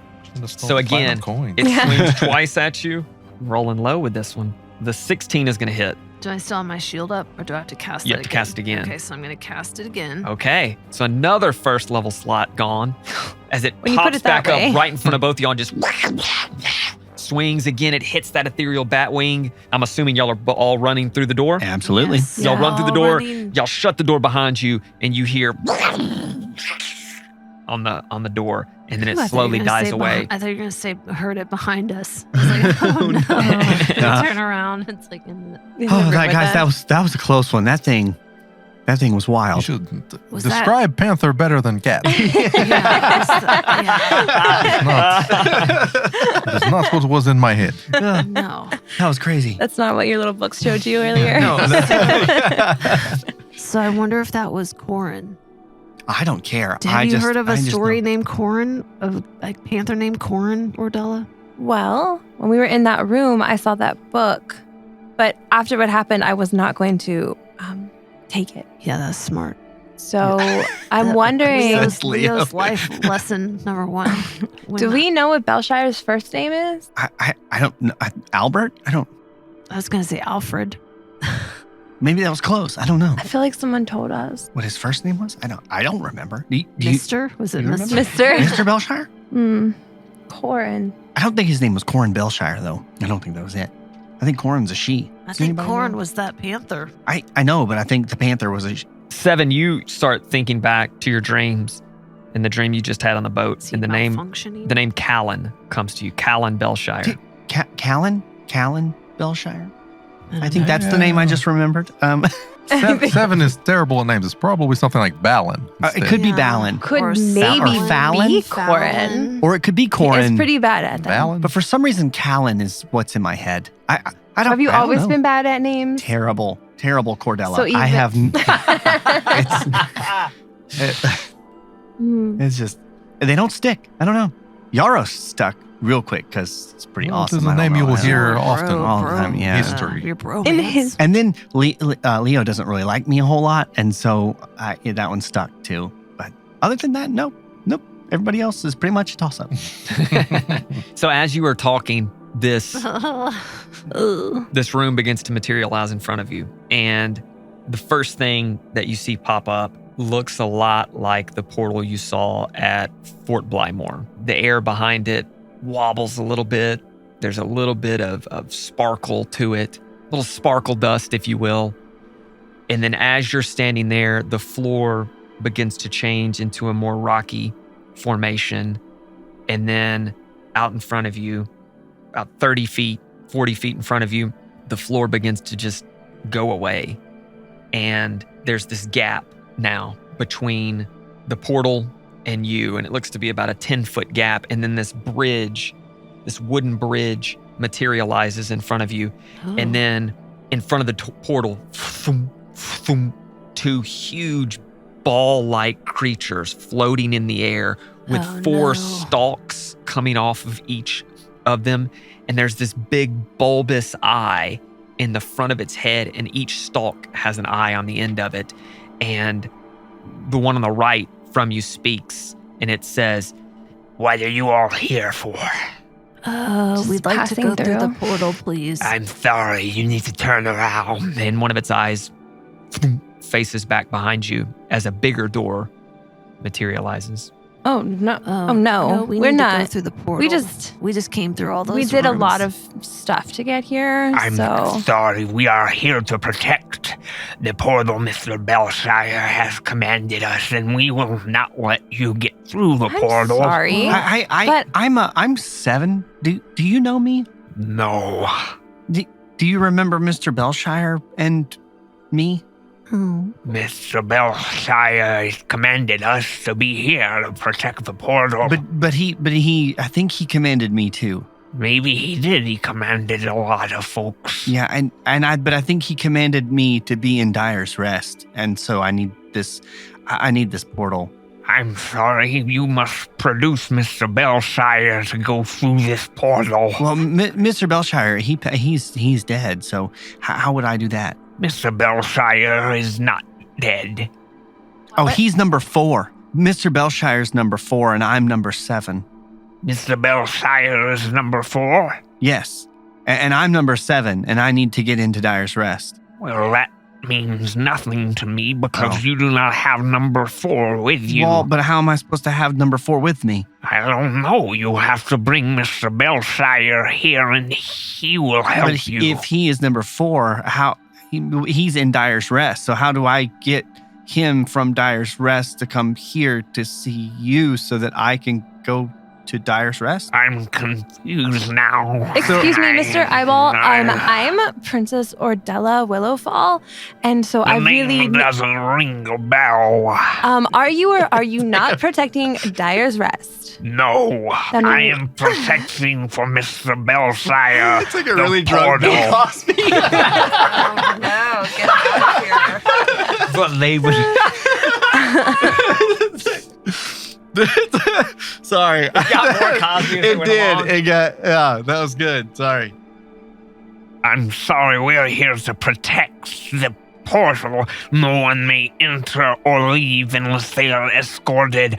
[SPEAKER 3] so again,
[SPEAKER 4] coin.
[SPEAKER 3] it swings twice at you. Rolling low with this one. The 16 is going to hit.
[SPEAKER 2] Do I still have my shield up or do I have to cast it
[SPEAKER 3] You have to cast it again.
[SPEAKER 2] Okay, so I'm going to cast it again.
[SPEAKER 3] Okay, so another first level slot gone as it
[SPEAKER 6] When you put
[SPEAKER 3] pops
[SPEAKER 6] it that
[SPEAKER 3] back
[SPEAKER 6] way.
[SPEAKER 3] up right in front of both of y'all and just swings again. It hits that ethereal bat wing. I'm assuming y'all are all running through the door.
[SPEAKER 7] Absolutely.
[SPEAKER 2] Yes.
[SPEAKER 3] Y'all run through the
[SPEAKER 2] Y'all
[SPEAKER 3] door.
[SPEAKER 2] running.
[SPEAKER 3] Y'all shut the door behind you, and you hear on the door, and then
[SPEAKER 2] Ooh, I
[SPEAKER 3] it
[SPEAKER 2] thought
[SPEAKER 3] slowly
[SPEAKER 2] you were gonna
[SPEAKER 3] dies
[SPEAKER 2] say
[SPEAKER 3] away.
[SPEAKER 2] I thought you were going to say heard it behind us. I was like, oh no. I turn around. It's like in the
[SPEAKER 7] Oh, guys, that was a close one. That thing was
[SPEAKER 4] You
[SPEAKER 7] wild.
[SPEAKER 4] should
[SPEAKER 2] Was that-
[SPEAKER 4] describe Panther better than cat.
[SPEAKER 2] yeah,
[SPEAKER 4] It's not what was in my head.
[SPEAKER 2] no.
[SPEAKER 7] That was crazy.
[SPEAKER 6] That's not what your little book showed you earlier.
[SPEAKER 2] So I wonder if that was Corin.
[SPEAKER 7] I don't care.
[SPEAKER 2] Have you heard of a
[SPEAKER 7] I just
[SPEAKER 2] story
[SPEAKER 7] know.
[SPEAKER 2] named Corin, of a panther named Corin, Ordella?
[SPEAKER 6] Well, when we were in that room, I saw that book. But after what happened, I was not going to take it.
[SPEAKER 2] Yeah, that's smart.
[SPEAKER 6] So I'm wondering,
[SPEAKER 7] That's Leo.
[SPEAKER 2] Leo's life lesson number one.
[SPEAKER 6] do we know what Belshire's first name is?
[SPEAKER 7] I don't know. Albert? I
[SPEAKER 2] was going to say Alfred.
[SPEAKER 7] maybe that was close. I don't know.
[SPEAKER 6] I feel like someone told us.
[SPEAKER 7] What his first name was? I don't remember. Do you,
[SPEAKER 2] Mister? Was it
[SPEAKER 7] you remember?
[SPEAKER 2] Mister?
[SPEAKER 6] Mister?
[SPEAKER 7] Mr. Belshire?
[SPEAKER 6] Corin.
[SPEAKER 7] I don't think his name was Corin Belshire, though. I don't think that was it. I think Corin's a she.
[SPEAKER 2] I
[SPEAKER 7] Does
[SPEAKER 2] think
[SPEAKER 7] anybody
[SPEAKER 2] Corin
[SPEAKER 7] know?
[SPEAKER 2] was that panther.
[SPEAKER 7] I know, but I think the panther was a she.
[SPEAKER 3] 7, you start thinking back to your dreams and the dream you just had on the boat,
[SPEAKER 2] Is he
[SPEAKER 3] and the name
[SPEAKER 2] malfunctioning?
[SPEAKER 3] Callan comes to you. Callan Belshire.
[SPEAKER 7] Callan Belshire? I think that's the name I just remembered.
[SPEAKER 4] 7 is terrible at names. It's probably something like Balin.
[SPEAKER 7] It could be
[SPEAKER 2] Yeah.
[SPEAKER 7] Balin.
[SPEAKER 6] Could
[SPEAKER 2] Or
[SPEAKER 6] maybe
[SPEAKER 7] or Fallon?
[SPEAKER 6] be Corin.
[SPEAKER 7] Or it could be
[SPEAKER 6] It's
[SPEAKER 7] Corin.
[SPEAKER 6] pretty bad at that.
[SPEAKER 4] Balin?
[SPEAKER 7] But for some reason, Callan is what's in my head. I don't.
[SPEAKER 6] Have you
[SPEAKER 7] I don't
[SPEAKER 6] always
[SPEAKER 7] know.
[SPEAKER 6] been bad at names?
[SPEAKER 7] terrible Cordella?
[SPEAKER 6] So even-
[SPEAKER 7] I have.
[SPEAKER 6] Hmm.
[SPEAKER 7] It's just they don't stick. I don't know. Yaros stuck real quick because it's pretty
[SPEAKER 4] Well,
[SPEAKER 7] awesome.
[SPEAKER 4] This is a
[SPEAKER 7] I don't
[SPEAKER 4] name you
[SPEAKER 7] know.
[SPEAKER 4] will
[SPEAKER 7] I don't
[SPEAKER 4] hear
[SPEAKER 7] know.
[SPEAKER 4] often.
[SPEAKER 7] all the time, yeah.
[SPEAKER 4] History.
[SPEAKER 2] Your bro.
[SPEAKER 6] In his-
[SPEAKER 7] And then Leo doesn't really like me a whole lot, and so that one stuck too. But other than that, nope. Everybody else is pretty much a toss up.
[SPEAKER 3] So as you are talking, this
[SPEAKER 6] Ugh.
[SPEAKER 3] this room begins to materialize in front of you, and the first thing that you see pop up looks a lot like the portal you saw at Fort Blymore. The air behind it wobbles a little bit. There's a little bit of sparkle to it, a little sparkle dust, if you will. And then as you're standing there, the floor begins to change into a more rocky formation. And then out in front of you, about 30 feet, 40 feet in front of you, the floor begins to just go away. And there's this gap now between the portal and you, and it looks to be about a 10-foot gap. And then this bridge, this wooden bridge, materializes in front of you. And then in front of the portal, two huge ball-like creatures floating in the air with
[SPEAKER 2] Oh,
[SPEAKER 3] 4
[SPEAKER 2] no.
[SPEAKER 3] stalks coming off of each of them. And there's this big bulbous eye in the front of its head, and each stalk has an eye on the end of it. And the one on the right from you speaks, and it says,
[SPEAKER 8] What are you all here for?
[SPEAKER 5] We'd like to go through the portal, please.
[SPEAKER 8] I'm sorry, you need to turn around.
[SPEAKER 3] And one of its eyes faces back behind you as a bigger door materializes.
[SPEAKER 6] Oh no!
[SPEAKER 5] We
[SPEAKER 6] We're
[SPEAKER 5] need to
[SPEAKER 6] not.
[SPEAKER 5] go through the portal.
[SPEAKER 6] We just
[SPEAKER 5] came through all those.
[SPEAKER 6] We did a
[SPEAKER 5] rooms.
[SPEAKER 6] lot of stuff to get here.
[SPEAKER 8] I'm sorry, we are here to protect the portal Mr. Belshire has commanded us, and we will not let you get through the portal.
[SPEAKER 6] Sorry.
[SPEAKER 7] I'm 7. Do you know me?
[SPEAKER 8] No.
[SPEAKER 7] Do you remember Mr. Belshire and me?
[SPEAKER 8] Mr. Belshire has commanded us to be here to protect the portal.
[SPEAKER 7] But he I think he commanded me too.
[SPEAKER 8] Maybe he did. He commanded a lot of folks.
[SPEAKER 7] Yeah, but I think he commanded me to be in Dyer's Rest, and so I need this portal.
[SPEAKER 8] I'm sorry, you must produce Mr. Belshire to go through this portal.
[SPEAKER 7] Well, Mr. Belshire, he's dead, so how would I do that?
[SPEAKER 8] Mr. Belshire is not dead.
[SPEAKER 7] Oh, he's number 4. Mr. Belshire's number 4, and I'm number 7.
[SPEAKER 8] Mr. Belshire is number 4?
[SPEAKER 7] Yes, and I'm number 7, and I need to get into Dyer's Rest.
[SPEAKER 8] Well, that means nothing to me because you do not have number 4 with you.
[SPEAKER 7] Well, but how am I supposed to have number 4 with me?
[SPEAKER 8] I don't know. You have to bring Mr. Belshire here, and he will help you.
[SPEAKER 7] If he is number 4, he's in Dyer's Rest, so how do I get him from Dyer's Rest to come here to see you so that I can go to Dyer's Rest?
[SPEAKER 8] I'm confused now.
[SPEAKER 6] Excuse me, Mr. Eyeball. I'm Princess Ordella Willowfall, and so I really
[SPEAKER 8] name doesn't ring a bell.
[SPEAKER 6] Are you or are you not protecting Dyer's Rest?
[SPEAKER 8] No, I am protecting for Mr. Belshire.
[SPEAKER 1] It's like a really drunk Bill Cosby.
[SPEAKER 2] Oh no, get out of here.
[SPEAKER 3] But they would.
[SPEAKER 1] Sorry.
[SPEAKER 3] It got more Cosby as
[SPEAKER 1] It did. It got, yeah, that was good. Sorry.
[SPEAKER 8] I'm sorry, we're here to protect the portal. No one may enter or leave unless they are escorted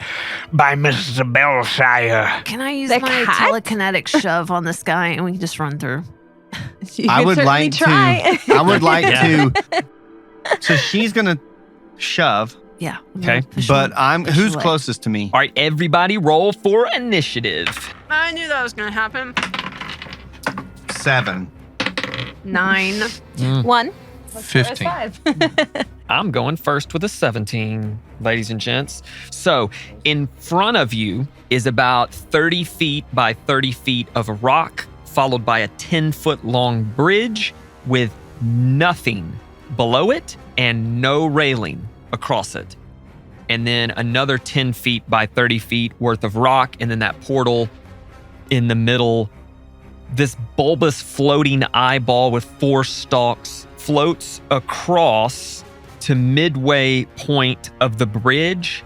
[SPEAKER 8] by Mr. Belshire.
[SPEAKER 2] Can I use
[SPEAKER 6] The
[SPEAKER 2] my
[SPEAKER 6] cat?
[SPEAKER 2] telekinetic shove on this guy and we can just run through?
[SPEAKER 7] I would like
[SPEAKER 6] try.
[SPEAKER 7] to. I would like to. So she's gonna shove,
[SPEAKER 2] Yeah.
[SPEAKER 3] Okay.
[SPEAKER 7] but
[SPEAKER 2] push
[SPEAKER 7] who's
[SPEAKER 2] away.
[SPEAKER 7] closest to me?
[SPEAKER 3] All right, everybody roll for initiative.
[SPEAKER 2] I knew that was going to happen.
[SPEAKER 7] 7.
[SPEAKER 2] 9.
[SPEAKER 6] 1.
[SPEAKER 4] 15.
[SPEAKER 6] 5.
[SPEAKER 3] I'm going first with a 17, ladies and gents. So in front of you is about 30 feet by 30 feet of rock, followed by a 10-foot long bridge with nothing below it and no railing across it. And then another 10 feet by 30 feet worth of rock, and then that portal in the middle. This bulbous floating eyeball with 4 stalks floats across to midway point of the bridge,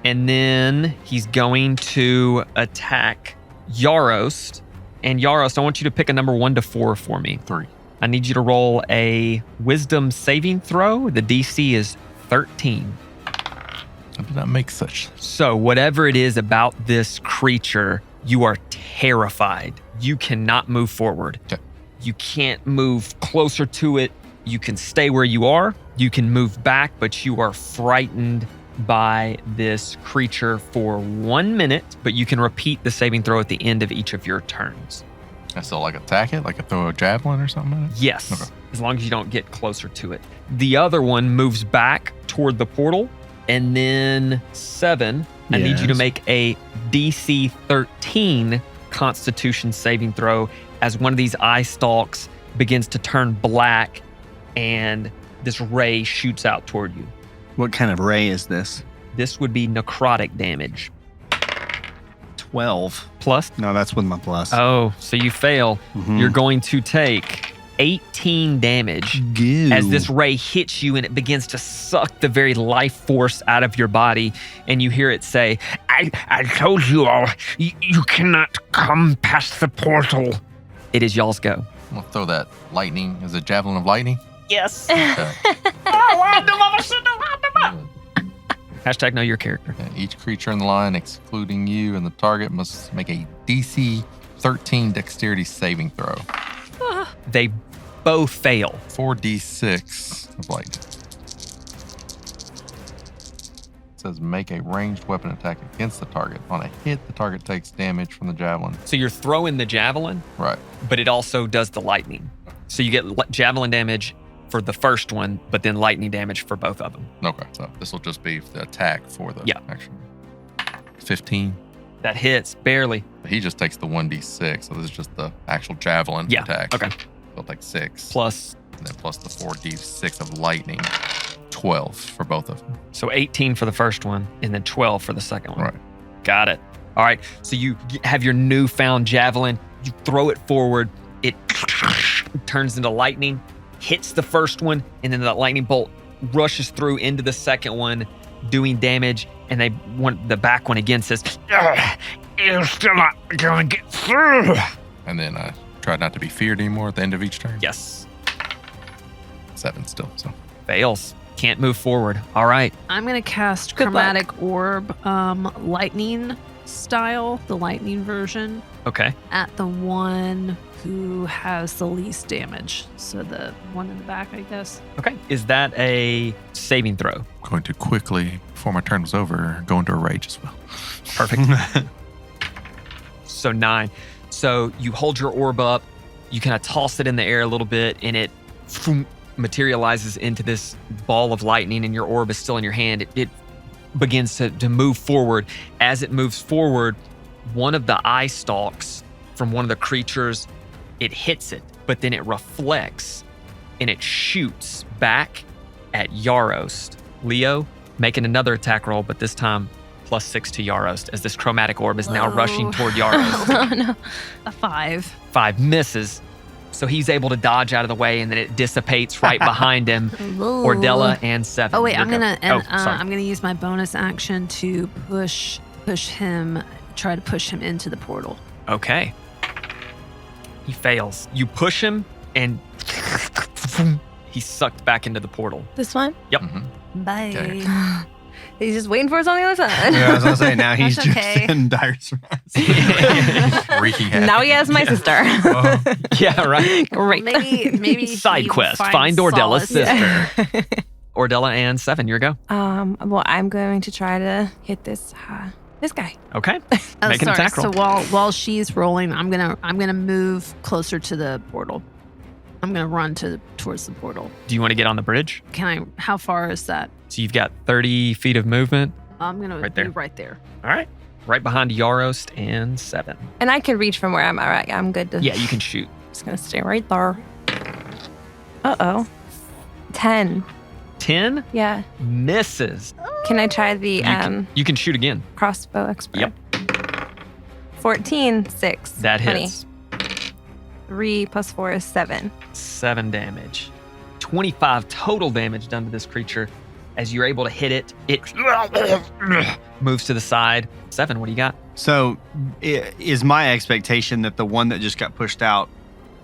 [SPEAKER 3] and then he's going to attack Yarost. And Yarost, I want you to pick a number 1 to 4 for me.
[SPEAKER 4] 3.
[SPEAKER 3] I need you to roll a wisdom saving throw. The DC is 13.
[SPEAKER 4] I did not make such.
[SPEAKER 3] So whatever it is about this creature, you are terrified. You cannot move forward.
[SPEAKER 4] Okay.
[SPEAKER 3] You can't move closer to it. You can stay where you are. You can move back, but you are frightened by this creature for 1 minute, but you can repeat the saving throw at the end of each of your turns.
[SPEAKER 4] I still like attack it, like I throw a javelin or something at it?
[SPEAKER 3] Yes,
[SPEAKER 4] Okay.
[SPEAKER 3] as long as you don't get closer to it. The other one moves back toward the portal, and then 7, I need you to
[SPEAKER 7] Yes.
[SPEAKER 3] make a DC 13 Constitution saving throw as one of these eye stalks begins to turn black and this ray shoots out toward you.
[SPEAKER 7] What kind of ray is this?
[SPEAKER 3] This would be necrotic damage.
[SPEAKER 7] 12.
[SPEAKER 3] Plus,
[SPEAKER 7] No, that's with my plus.
[SPEAKER 3] oh, so you fail.
[SPEAKER 7] Mhm.
[SPEAKER 3] You're going to take 18 damage
[SPEAKER 7] Goo.
[SPEAKER 3] as this ray hits you and it begins to suck the very life force out of your body. And you hear it say,
[SPEAKER 8] I told you all, you cannot come past the portal.
[SPEAKER 3] it is y'all's go.
[SPEAKER 4] I'm gonna throw that lightning. Is it javelin of lightning?
[SPEAKER 3] Yes.
[SPEAKER 4] Okay.
[SPEAKER 3] Hashtag know your character.
[SPEAKER 4] And each creature in the line, excluding you and the target, must make a DC 13 dexterity saving throw.
[SPEAKER 3] They both fail.
[SPEAKER 4] 4d6 of lightning. It says make a ranged weapon attack against the target. On a hit, the target takes damage from the javelin.
[SPEAKER 3] So you're throwing the javelin,
[SPEAKER 4] Right.
[SPEAKER 3] but it also does the lightning. So you get javelin damage for the first one, but then lightning damage for both of them.
[SPEAKER 4] Okay. So this will just be the attack for the
[SPEAKER 3] Yeah.
[SPEAKER 4] action. 15.
[SPEAKER 3] That hits barely.
[SPEAKER 4] He just takes the 1d6. So this is just the actual javelin
[SPEAKER 3] Yeah.
[SPEAKER 4] attack.
[SPEAKER 3] Okay.
[SPEAKER 4] He'll take 6.
[SPEAKER 3] Plus,
[SPEAKER 4] And then plus the 4d6 of lightning. 12 for both of them.
[SPEAKER 3] so 18 for the first one, and then 12 for the second one.
[SPEAKER 4] Right.
[SPEAKER 3] Got it. All right. So you have your newfound javelin. You throw it forward. It turns into lightning, hits the first one, and then that lightning bolt rushes through into the second one, doing damage. And they want the back one again says,
[SPEAKER 8] You're still not gonna get through.
[SPEAKER 4] And then I try not to be feared anymore at the end of each turn.
[SPEAKER 3] yes,
[SPEAKER 4] 7 still. So
[SPEAKER 3] fails. Can't move forward. All right.
[SPEAKER 2] I'm going to cast
[SPEAKER 6] Good luck.
[SPEAKER 2] Chromatic Orb, lightning style, the lightning version,
[SPEAKER 3] Okay.
[SPEAKER 2] at the one who has the least damage. So the one in the back, I guess.
[SPEAKER 3] Okay. Is that a saving throw?
[SPEAKER 4] going to quickly, before my turn was over, go into a rage as well.
[SPEAKER 3] Perfect. So 9. So you hold your orb up, you kind of toss it in the air a little bit, and it materializes into this ball of lightning, and your orb is still in your hand. It begins to move forward. As it moves forward, one of the eye stalks from one of the creatures, it hits it, but then it reflects, and it shoots back at Yarost. Leo, making another attack roll, but this time +6 to Yarost, as this chromatic orb is now
[SPEAKER 2] Whoa.
[SPEAKER 3] rushing toward Yarost.
[SPEAKER 6] Oh no.
[SPEAKER 2] A 5.
[SPEAKER 3] 5 misses. So he's able to dodge out of the way, and then it dissipates right behind him. Ordella and 7.
[SPEAKER 2] Oh wait,
[SPEAKER 3] Your
[SPEAKER 2] I'm
[SPEAKER 3] go.
[SPEAKER 2] gonna
[SPEAKER 3] sorry.
[SPEAKER 2] I'm gonna use my bonus action to push him, try to push him into the portal.
[SPEAKER 3] Okay. He fails. You push him, and he's sucked back into the portal.
[SPEAKER 6] This one?
[SPEAKER 4] Mm-hmm.
[SPEAKER 2] Bye.
[SPEAKER 4] Okay.
[SPEAKER 6] He's just waiting for us on the other side.
[SPEAKER 7] Yeah, I was gonna say now he's
[SPEAKER 2] That's
[SPEAKER 7] just
[SPEAKER 2] okay.
[SPEAKER 7] in dire stress.
[SPEAKER 4] Wreaking havoc.
[SPEAKER 6] Now he has my sister.
[SPEAKER 3] Yeah, right.
[SPEAKER 6] Great.
[SPEAKER 2] Maybe
[SPEAKER 3] Side
[SPEAKER 2] he
[SPEAKER 3] quest.
[SPEAKER 2] finds
[SPEAKER 3] Find Ordella's
[SPEAKER 2] solace.
[SPEAKER 3] sister. Ordella and 7, your go.
[SPEAKER 6] Well, I'm going to try to hit this guy.
[SPEAKER 3] Okay.
[SPEAKER 2] Oh,
[SPEAKER 3] Make an
[SPEAKER 2] sorry.
[SPEAKER 3] attack roll.
[SPEAKER 2] So while she's rolling, I'm gonna move closer to the portal. I'm gonna run towards the portal.
[SPEAKER 3] Do you want to get on the bridge?
[SPEAKER 2] Can I? How far is that?
[SPEAKER 3] So you've got 30 feet of movement.
[SPEAKER 2] I'm gonna
[SPEAKER 3] Right there.
[SPEAKER 2] be right there.
[SPEAKER 3] All right. Right behind Yarost and 7.
[SPEAKER 6] And I can reach from where I'm at. Right? I'm good to.
[SPEAKER 3] Yeah, you can shoot.
[SPEAKER 6] Just gonna stay right there. Uh-oh. 10.
[SPEAKER 3] 10
[SPEAKER 6] Yeah.
[SPEAKER 3] misses.
[SPEAKER 6] Can I try the
[SPEAKER 3] You can shoot again.
[SPEAKER 6] crossbow expert?
[SPEAKER 3] Yep.
[SPEAKER 6] 14, 6.
[SPEAKER 3] That
[SPEAKER 6] 20.
[SPEAKER 3] hits.
[SPEAKER 6] 3 plus 4 is 7.
[SPEAKER 3] 7 damage. 25 total damage done to this creature. As you're able to hit it, it moves to the side. 7, what do you got?
[SPEAKER 7] So, is my expectation that the one that just got pushed out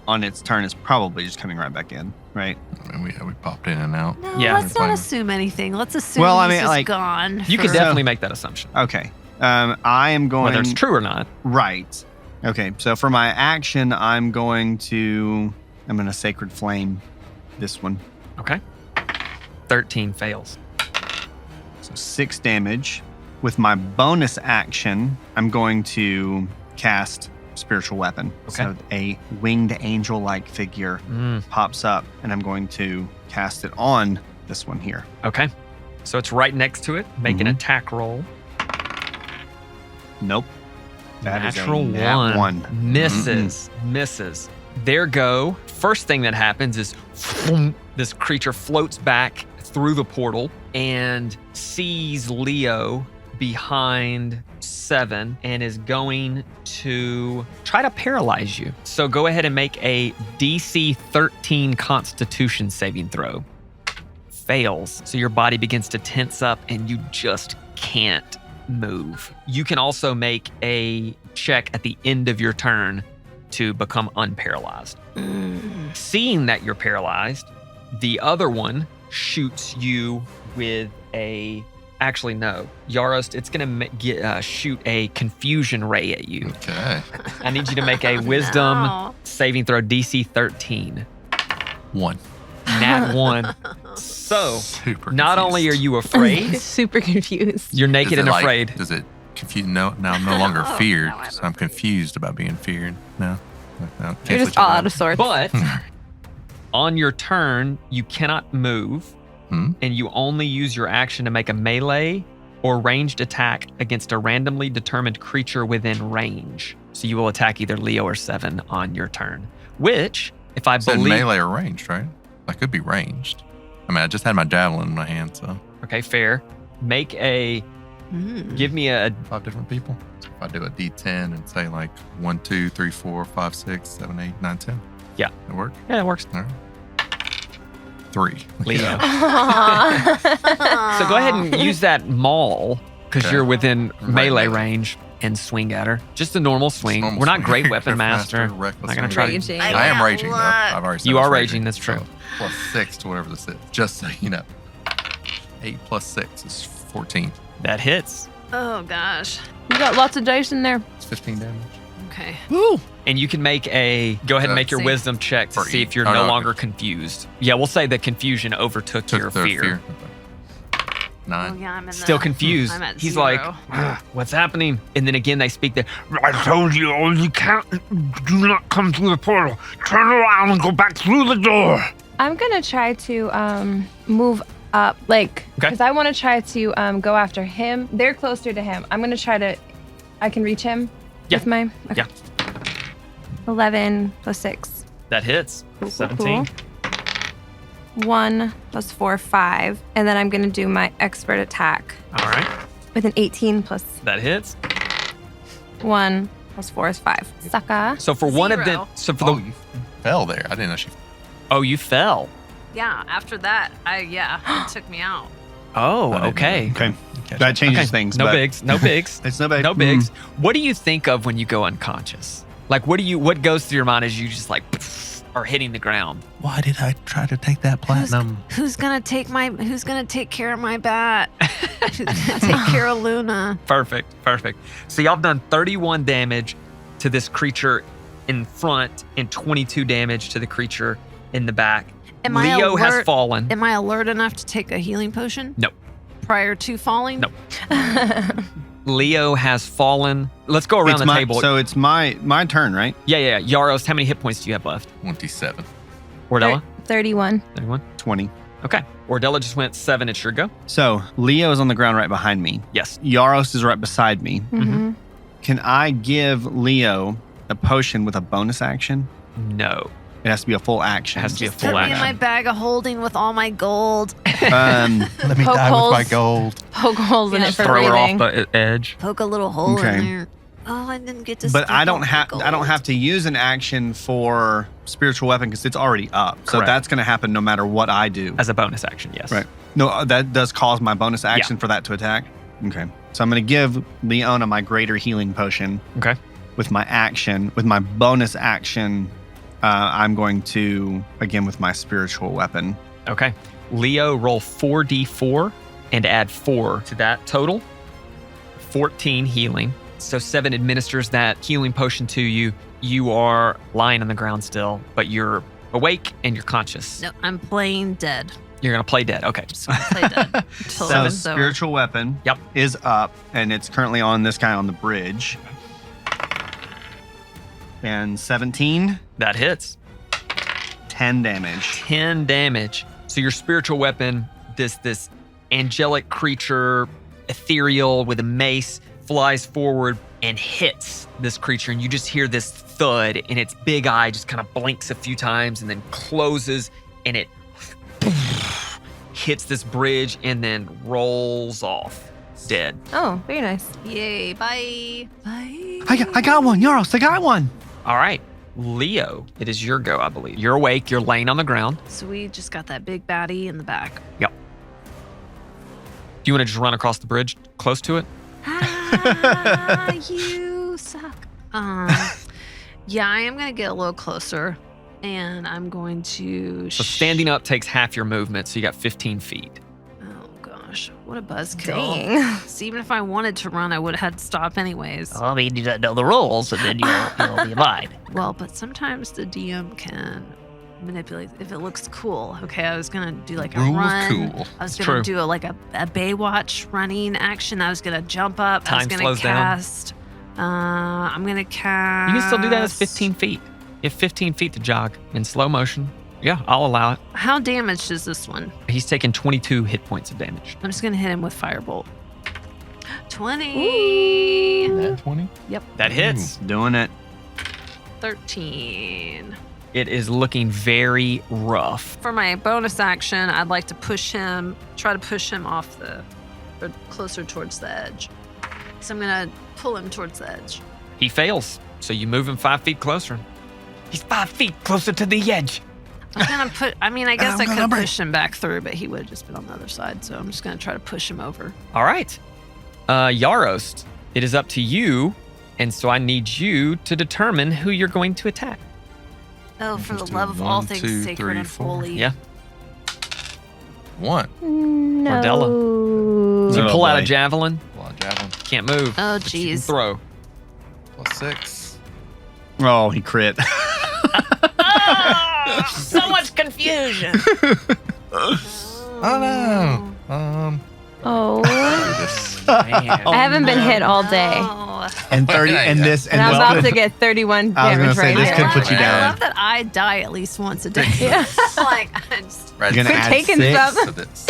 [SPEAKER 7] on its turn is probably just coming right back in, right?
[SPEAKER 4] I mean, we popped in and out.
[SPEAKER 2] No,
[SPEAKER 3] Yeah.
[SPEAKER 2] let's not
[SPEAKER 4] Fine.
[SPEAKER 2] assume anything. Let's assume
[SPEAKER 7] Well, I
[SPEAKER 2] he's
[SPEAKER 7] mean,
[SPEAKER 2] just
[SPEAKER 7] like,
[SPEAKER 2] gone.
[SPEAKER 3] You could
[SPEAKER 2] for-
[SPEAKER 3] definitely make that assumption.
[SPEAKER 7] Okay. I am going
[SPEAKER 3] Whether it's true or not.
[SPEAKER 7] right. Okay. So for my action, I'm going to Sacred Flame this one.
[SPEAKER 3] Okay. 13 fails.
[SPEAKER 7] So 6 damage. With my bonus action, I'm going to cast Spiritual Weapon.
[SPEAKER 3] Okay.
[SPEAKER 7] So a winged angel-like figure pops up, and I'm going to cast it on this one here.
[SPEAKER 3] Okay. So it's right next to it. Make an
[SPEAKER 7] Mhm.
[SPEAKER 3] attack roll.
[SPEAKER 7] Nope. That is a
[SPEAKER 3] Natural
[SPEAKER 7] nat
[SPEAKER 3] 1. Misses. Misses. There go. First thing that happens is this creature floats back through the portal and sees Leo behind 7 and is going to try to paralyze you. So go ahead and make a DC 13 Constitution saving throw. Fails. So your body begins to tense up and you just can't move. You can also make a check at the end of your turn to become unparalyzed. Seeing that you're paralyzed, the other one shoots you with a Actually, no. Yaros, it's going to shoot a confusion ray at you.
[SPEAKER 4] Okay.
[SPEAKER 3] I need you to make a wisdom
[SPEAKER 2] No.
[SPEAKER 3] saving throw DC 13.
[SPEAKER 4] 1.
[SPEAKER 3] Nat 1. So,
[SPEAKER 4] Super
[SPEAKER 3] not only are
[SPEAKER 4] confused.
[SPEAKER 3] you afraid,
[SPEAKER 6] Super confused.
[SPEAKER 3] you're naked
[SPEAKER 4] Is
[SPEAKER 3] and
[SPEAKER 4] it like-
[SPEAKER 3] afraid.
[SPEAKER 4] Does it confuse? No, now I'm no longer
[SPEAKER 2] Oh,
[SPEAKER 4] feared.
[SPEAKER 2] now I'm
[SPEAKER 4] So I'm confused about being feared. No. No,
[SPEAKER 6] You're just all out of sorts.
[SPEAKER 3] But on your turn, you cannot move,
[SPEAKER 4] Hmm?
[SPEAKER 3] and you only use your action to make a melee or ranged attack against a randomly determined creature within range. So you will attack either Leo or Seven on your turn, which, if I
[SPEAKER 4] Said
[SPEAKER 3] believe...
[SPEAKER 4] melee or ranged, right? I could be ranged. I mean, I just had my javelin in my hand, so
[SPEAKER 3] Okay, fair. Make a... Give me a...
[SPEAKER 4] 5 different people. So if I do a D10 and say like 1, 2, 3, 4, 5, 6, 7, 8, 9, 10.
[SPEAKER 3] Yeah.
[SPEAKER 4] It work?
[SPEAKER 3] Yeah, that works.
[SPEAKER 4] All right. 3.
[SPEAKER 3] Leo.
[SPEAKER 6] Aw.
[SPEAKER 3] So go ahead and use that maul, because
[SPEAKER 4] Okay.
[SPEAKER 3] you're within
[SPEAKER 4] Right
[SPEAKER 3] melee
[SPEAKER 4] melee.
[SPEAKER 3] range, and swing at her. Just a normal swing.
[SPEAKER 4] Normal
[SPEAKER 3] We're not
[SPEAKER 4] swing.
[SPEAKER 3] great weapon master.
[SPEAKER 4] Reckless
[SPEAKER 3] Not gonna
[SPEAKER 4] swing.
[SPEAKER 3] try to-
[SPEAKER 6] Raging.
[SPEAKER 4] I am
[SPEAKER 2] got
[SPEAKER 4] raging, though.
[SPEAKER 2] luck.
[SPEAKER 4] I've already said
[SPEAKER 3] You
[SPEAKER 4] I was
[SPEAKER 3] are raging, that's true.
[SPEAKER 4] So plus 6 to whatever this is, just so you know. 8 plus 6 is 14.
[SPEAKER 3] That hits.
[SPEAKER 2] Oh gosh.
[SPEAKER 6] You got lots of dice in there.
[SPEAKER 4] It's 15 damage.
[SPEAKER 2] Okay.
[SPEAKER 7] Woo!
[SPEAKER 3] And you can make a... Go ahead and make your
[SPEAKER 2] See.
[SPEAKER 3] wisdom check to
[SPEAKER 4] For
[SPEAKER 3] see
[SPEAKER 4] E.
[SPEAKER 3] if you're
[SPEAKER 4] Oh,
[SPEAKER 3] no
[SPEAKER 4] no,
[SPEAKER 3] longer
[SPEAKER 4] okay.
[SPEAKER 3] confused. Yeah, we'll say the confusion overtook your
[SPEAKER 4] Took their
[SPEAKER 3] fear.
[SPEAKER 2] Oh
[SPEAKER 4] 9.
[SPEAKER 2] yeah, I'm in
[SPEAKER 3] Still
[SPEAKER 2] the,
[SPEAKER 3] confused.
[SPEAKER 2] I'm at
[SPEAKER 3] He's
[SPEAKER 2] 0.
[SPEAKER 3] like, "Ugh, what's happening? And then again, they speak the...
[SPEAKER 8] I told you, you can't. Do not come through the portal. Turn around and go back through the door.
[SPEAKER 6] I'm gonna try to move up, like,
[SPEAKER 3] Okay.
[SPEAKER 6] because I want to try to go after him. They're closer to him. I'm gonna try to. I can reach him.
[SPEAKER 3] Yeah.
[SPEAKER 6] With my. Okay.
[SPEAKER 3] Yeah.
[SPEAKER 6] 11 plus 6.
[SPEAKER 3] That hits.
[SPEAKER 6] Cool, cool,
[SPEAKER 3] 17.
[SPEAKER 6] cool. 1 plus 4, 5, and then I'm gonna do my expert attack
[SPEAKER 3] All right.
[SPEAKER 6] with an 18 plus
[SPEAKER 3] That hits.
[SPEAKER 6] 1 plus 4 is 5. Sucker.
[SPEAKER 3] So for one of the...
[SPEAKER 2] Zero.
[SPEAKER 3] So for
[SPEAKER 4] Oh,
[SPEAKER 3] the...
[SPEAKER 4] you fell there. I didn't know she.
[SPEAKER 3] Oh, you fell.
[SPEAKER 2] Yeah. After that, it took me out.
[SPEAKER 3] Oh,
[SPEAKER 4] I didn't
[SPEAKER 3] okay.
[SPEAKER 7] Okay. That changes
[SPEAKER 3] Okay.
[SPEAKER 7] things.
[SPEAKER 3] No
[SPEAKER 7] but
[SPEAKER 3] bigs. No bigs.
[SPEAKER 7] It's no big.
[SPEAKER 3] No bigs. What do you think of when you go unconscious? Like, what goes through your mind as you just like are hitting the ground?
[SPEAKER 4] Why did I try to take that platinum?
[SPEAKER 2] Who's gonna take care of my bat? Who's gonna take care of Luna?
[SPEAKER 3] Perfect. So y'all have done 31 damage to this creature in front and 22 damage to the creature in the back.
[SPEAKER 2] Am I
[SPEAKER 3] Leo has
[SPEAKER 2] alert?
[SPEAKER 3] fallen.
[SPEAKER 2] Am I alert enough to take a healing potion?
[SPEAKER 3] No.
[SPEAKER 2] Prior to falling?
[SPEAKER 3] No. Leo has fallen. Let's go around
[SPEAKER 7] It's
[SPEAKER 3] the
[SPEAKER 7] my,
[SPEAKER 3] table.
[SPEAKER 7] So it's my turn, right?
[SPEAKER 3] Yeah. Yaros, how many hit points do you have left?
[SPEAKER 4] 27.
[SPEAKER 3] Ordella?
[SPEAKER 6] 31.
[SPEAKER 3] Anyone?
[SPEAKER 7] 20.
[SPEAKER 3] Okay. Ordella just went 7. It's your go.
[SPEAKER 7] So Leo is on the ground right behind me.
[SPEAKER 3] Yes.
[SPEAKER 7] Yaros is right beside me.
[SPEAKER 6] Mm-hmm.
[SPEAKER 7] Can I give Leo a potion with a bonus action?
[SPEAKER 3] No.
[SPEAKER 7] It has to be a full action.
[SPEAKER 3] It has to be a
[SPEAKER 2] Just
[SPEAKER 3] full
[SPEAKER 2] put me in
[SPEAKER 3] action.
[SPEAKER 2] my bag of holding with all my gold.
[SPEAKER 7] Um,
[SPEAKER 4] Let me
[SPEAKER 6] Poke
[SPEAKER 4] die with my
[SPEAKER 6] holes.
[SPEAKER 4] gold.
[SPEAKER 6] Poke holes in
[SPEAKER 2] Yeah,
[SPEAKER 6] it for
[SPEAKER 3] Throw her
[SPEAKER 6] breathing.
[SPEAKER 3] off the edge.
[SPEAKER 2] Poke a little hole
[SPEAKER 7] Okay.
[SPEAKER 2] in there. Oh, I didn't get to.
[SPEAKER 7] but
[SPEAKER 2] stick
[SPEAKER 7] I
[SPEAKER 2] all
[SPEAKER 7] don't
[SPEAKER 2] my
[SPEAKER 7] have
[SPEAKER 2] gold.
[SPEAKER 7] to use an action for spiritual weapon because it's already up. So
[SPEAKER 3] Correct.
[SPEAKER 7] that's going to happen no matter what I do.
[SPEAKER 3] As a bonus action, yes.
[SPEAKER 7] Right. No, that does cause my bonus action for that to attack. Okay. So I'm going to give Leona my greater healing potion.
[SPEAKER 3] Okay.
[SPEAKER 7] With my action, with my bonus action, I'm going to, again, with my spiritual weapon.
[SPEAKER 3] Okay. Leo, roll 4d4 and add 4 to that total. 14 healing. So 7 administers that healing potion to you. You are lying on the ground still, but you're awake and you're conscious.
[SPEAKER 2] No, I'm playing dead.
[SPEAKER 3] You're going to play dead. Okay.
[SPEAKER 2] Just gonna play dead. Until
[SPEAKER 7] So
[SPEAKER 2] it's over.
[SPEAKER 7] spiritual weapon
[SPEAKER 3] Yep.
[SPEAKER 7] is up, and it's currently on this guy on the bridge. And 17,
[SPEAKER 3] That hits.
[SPEAKER 7] 10 damage.
[SPEAKER 3] 10 damage. So your spiritual weapon, this angelic creature, ethereal with a mace, flies forward and hits this creature, and you just hear this thud, and its big eye just kind of blinks a few times and then closes, and it hits this bridge and then rolls off dead.
[SPEAKER 6] Oh, very nice.
[SPEAKER 2] Yay! Bye. Bye.
[SPEAKER 7] I got one, Yaros, I got one.
[SPEAKER 3] All right, Leo, it is your go, I believe. You're awake. You're laying on the ground.
[SPEAKER 2] So we just got that big baddie in the back.
[SPEAKER 3] Do you want to just run across the bridge close to it?
[SPEAKER 2] Ah, you suck. Yeah, I am gonna get a little closer, and I'm going to.
[SPEAKER 3] So standing up takes half your movement, so you got 15 feet.
[SPEAKER 2] Oh gosh. gosh, what a buzzkill.
[SPEAKER 6] Dang.
[SPEAKER 2] See, even if I wanted to run, I would have had to stop anyways.
[SPEAKER 9] I mean, you don't know the rules, and then you'll be fine.
[SPEAKER 2] Well, but sometimes the DM can manipulate if it looks cool. Okay, I was gonna do like a
[SPEAKER 4] Rule of
[SPEAKER 2] run.
[SPEAKER 4] cool.
[SPEAKER 2] I was
[SPEAKER 3] It's
[SPEAKER 2] gonna
[SPEAKER 3] true.
[SPEAKER 2] do a Baywatch running action. I was gonna jump up. I was
[SPEAKER 3] Time
[SPEAKER 2] gonna
[SPEAKER 3] slows down.
[SPEAKER 2] cast. I'm gonna cast.
[SPEAKER 3] You can still do that as 15 feet. You have 15 feet to jog in slow motion. Yeah, I'll allow it.
[SPEAKER 2] How damaged is this one?
[SPEAKER 3] He's taken 22 hit points of damage.
[SPEAKER 2] I'm just gonna hit him with firebolt. 20.
[SPEAKER 4] That 20?
[SPEAKER 3] That hits.
[SPEAKER 7] Doing it.
[SPEAKER 2] 13.
[SPEAKER 3] It is looking very rough.
[SPEAKER 2] For my bonus action, I'd like to try to push him off or closer towards the edge. So I'm gonna pull him towards the edge.
[SPEAKER 3] He fails, so you move him 5 feet closer. He's 5 feet closer to the edge.
[SPEAKER 2] I'm gonna I guess I
[SPEAKER 7] I'm
[SPEAKER 2] could
[SPEAKER 7] gonna break.
[SPEAKER 2] push him back through, but he would have just been on the other side. So I'm just gonna try to push him over.
[SPEAKER 3] All right. Yarost, it is up to you, and so I need you to determine who you're going to attack.
[SPEAKER 2] Oh, for the
[SPEAKER 4] Let's do
[SPEAKER 2] love of all
[SPEAKER 4] 1,
[SPEAKER 2] things
[SPEAKER 4] 2,
[SPEAKER 2] sacred
[SPEAKER 4] 3,
[SPEAKER 2] and
[SPEAKER 4] 4.
[SPEAKER 2] holy.
[SPEAKER 3] Yeah.
[SPEAKER 4] 1.
[SPEAKER 6] No.
[SPEAKER 3] You
[SPEAKER 7] Oh,
[SPEAKER 3] pull out a
[SPEAKER 7] boy.
[SPEAKER 3] javelin,
[SPEAKER 4] Well, javelin.
[SPEAKER 3] can't move.
[SPEAKER 2] Oh,
[SPEAKER 3] but you can
[SPEAKER 2] jeez.
[SPEAKER 3] throw.
[SPEAKER 4] Plus 6.
[SPEAKER 7] Oh, he crit.
[SPEAKER 9] So much confusion.
[SPEAKER 4] Oh no.
[SPEAKER 6] Oh.
[SPEAKER 4] This.
[SPEAKER 6] I haven't been hit all day.
[SPEAKER 2] No.
[SPEAKER 1] And 30
[SPEAKER 4] Yeah,
[SPEAKER 1] and
[SPEAKER 4] yeah.
[SPEAKER 1] this
[SPEAKER 6] And I'm
[SPEAKER 1] well,
[SPEAKER 6] about to get 31
[SPEAKER 1] I was gonna
[SPEAKER 6] damage
[SPEAKER 1] say,
[SPEAKER 6] right
[SPEAKER 1] this
[SPEAKER 6] here.
[SPEAKER 1] could put you
[SPEAKER 2] I
[SPEAKER 1] down.
[SPEAKER 2] love that I die at least once a day.
[SPEAKER 6] Yeah.
[SPEAKER 2] Like, I just
[SPEAKER 4] Right.
[SPEAKER 1] You're gonna
[SPEAKER 6] Quit
[SPEAKER 1] add
[SPEAKER 6] taking
[SPEAKER 1] 6.
[SPEAKER 6] stuff.
[SPEAKER 4] So this.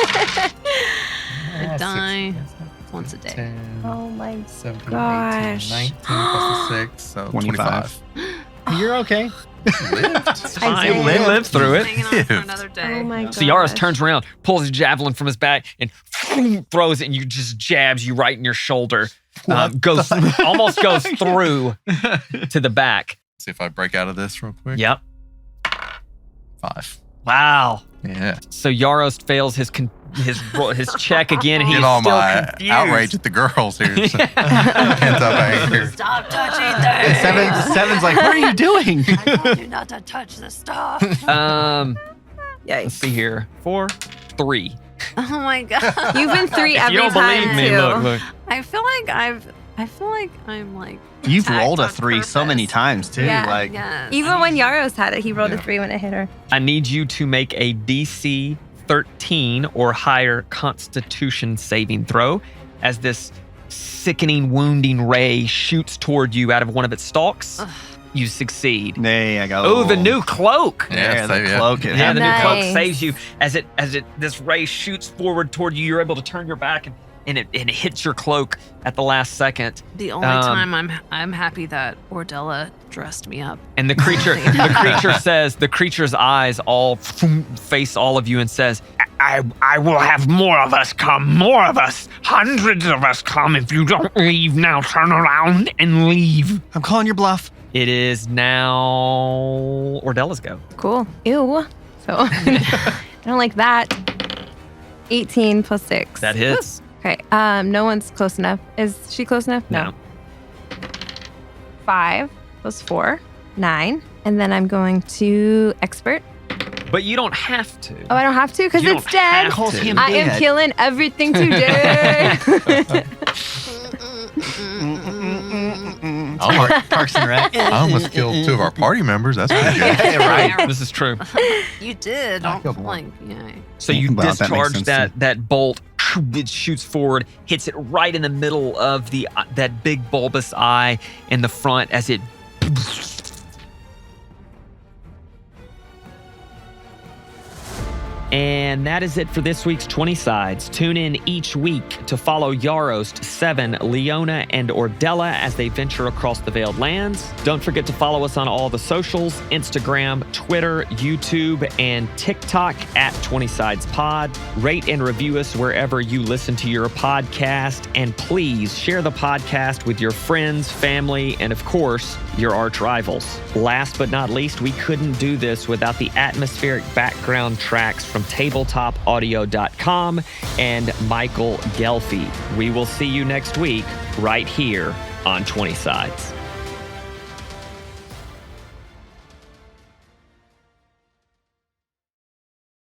[SPEAKER 2] I die once a day.
[SPEAKER 4] 10,
[SPEAKER 6] Oh my
[SPEAKER 4] 17,
[SPEAKER 6] gosh.
[SPEAKER 4] 18, 19 plus the 6, so 25.
[SPEAKER 1] You're okay.
[SPEAKER 4] Lived.
[SPEAKER 3] Fine,
[SPEAKER 6] did.
[SPEAKER 3] he lived through it.
[SPEAKER 2] Hanging on for another day.
[SPEAKER 6] Oh my god.
[SPEAKER 3] So Yaros turns around, pulls his javelin from his back, and throws it, and you just jabs you right in your shoulder. Almost goes through to the back.
[SPEAKER 4] See if I break out of this real quick.
[SPEAKER 3] Yep.
[SPEAKER 4] 5.
[SPEAKER 3] Wow.
[SPEAKER 4] Yeah.
[SPEAKER 3] So Yaros fails his check again, and he's
[SPEAKER 4] Get all
[SPEAKER 3] still
[SPEAKER 4] my
[SPEAKER 3] confused.
[SPEAKER 4] outrage at the girls here. So pent up anger.
[SPEAKER 2] Stop touching
[SPEAKER 1] And
[SPEAKER 2] things.
[SPEAKER 1] Seven's like, what are you doing?
[SPEAKER 2] I told you not to touch the stuff.
[SPEAKER 3] Let's
[SPEAKER 6] Yikes.
[SPEAKER 3] see here. 4, 3.
[SPEAKER 2] Oh my god.
[SPEAKER 6] You've been 3
[SPEAKER 3] If
[SPEAKER 6] every
[SPEAKER 3] you don't
[SPEAKER 6] time
[SPEAKER 3] believe me,
[SPEAKER 6] too.
[SPEAKER 3] look.
[SPEAKER 2] I feel like I'm like
[SPEAKER 7] You've
[SPEAKER 2] attacked
[SPEAKER 7] rolled a
[SPEAKER 2] on
[SPEAKER 7] 3 so many
[SPEAKER 2] purpose.
[SPEAKER 7] times too.
[SPEAKER 6] Yeah.
[SPEAKER 7] Like
[SPEAKER 2] Yes.
[SPEAKER 6] Even when Yaros had it, he rolled
[SPEAKER 4] Yeah.
[SPEAKER 6] a 3 when it hit her.
[SPEAKER 3] I need you to make a DC 13 or higher Constitution saving throw as this sickening, wounding ray shoots toward you out of one of its stalks.
[SPEAKER 2] Ugh.
[SPEAKER 3] You succeed.
[SPEAKER 7] Nay, I go.
[SPEAKER 3] Oh, the new cloak.
[SPEAKER 4] Yeah,
[SPEAKER 7] the
[SPEAKER 4] so,
[SPEAKER 7] cloak. It
[SPEAKER 3] Yeah, the
[SPEAKER 7] happened.
[SPEAKER 3] new cloak
[SPEAKER 6] Nice.
[SPEAKER 3] saves you as this ray shoots forward toward you. You're able to turn your back and it hits your cloak at the last second.
[SPEAKER 2] The only time I'm happy that Ordella dressed me up.
[SPEAKER 3] And the creature's eyes all face all of you and says,
[SPEAKER 8] I will have more of us come, more of us, hundreds of us come. If you don't leave now, turn around and leave.
[SPEAKER 7] I'm calling your bluff.
[SPEAKER 3] it is now Ordella's go.
[SPEAKER 6] Cool. Ew. So I don't like that. 18 plus 6.
[SPEAKER 3] That hits.
[SPEAKER 6] Okay. No one's close enough. Is she close enough?
[SPEAKER 3] No.
[SPEAKER 6] 5 plus 4, 9. And then I'm going to expert.
[SPEAKER 3] But you don't have to.
[SPEAKER 6] Oh, I don't have to because
[SPEAKER 3] You
[SPEAKER 6] it's
[SPEAKER 3] don't
[SPEAKER 6] dead.
[SPEAKER 3] have
[SPEAKER 7] Calls
[SPEAKER 3] to.
[SPEAKER 7] him
[SPEAKER 6] I am
[SPEAKER 7] dead.
[SPEAKER 6] killing everything today.
[SPEAKER 7] Parks and Rec.
[SPEAKER 4] I almost killed 2 of our party members. That's pretty good.
[SPEAKER 2] Right.
[SPEAKER 3] This is true.
[SPEAKER 2] You did.
[SPEAKER 4] I killed one.
[SPEAKER 2] Like, yeah.
[SPEAKER 3] So you
[SPEAKER 7] Well, that makes
[SPEAKER 3] discharge
[SPEAKER 7] sense,
[SPEAKER 3] that,
[SPEAKER 7] too.
[SPEAKER 3] that bolt. It shoots forward, hits it right in the middle of that big bulbous eye in the front as it. And that is it for this week's 20 Sides. Tune in each week to follow Yarost, Seven, Leona, and Ordella as they venture across the Veiled Lands. Don't forget to follow us on all the socials, Instagram, Twitter, YouTube, and TikTok at 20 Sides Pod. Rate and review us wherever you listen to your podcast. And please share the podcast with your friends, family, and of course, your arch rivals. Last but not least, we couldn't do this without the atmospheric background tracks from tabletopaudio.com and Michael Gelfi. We will see you next week right here on 20 Sides.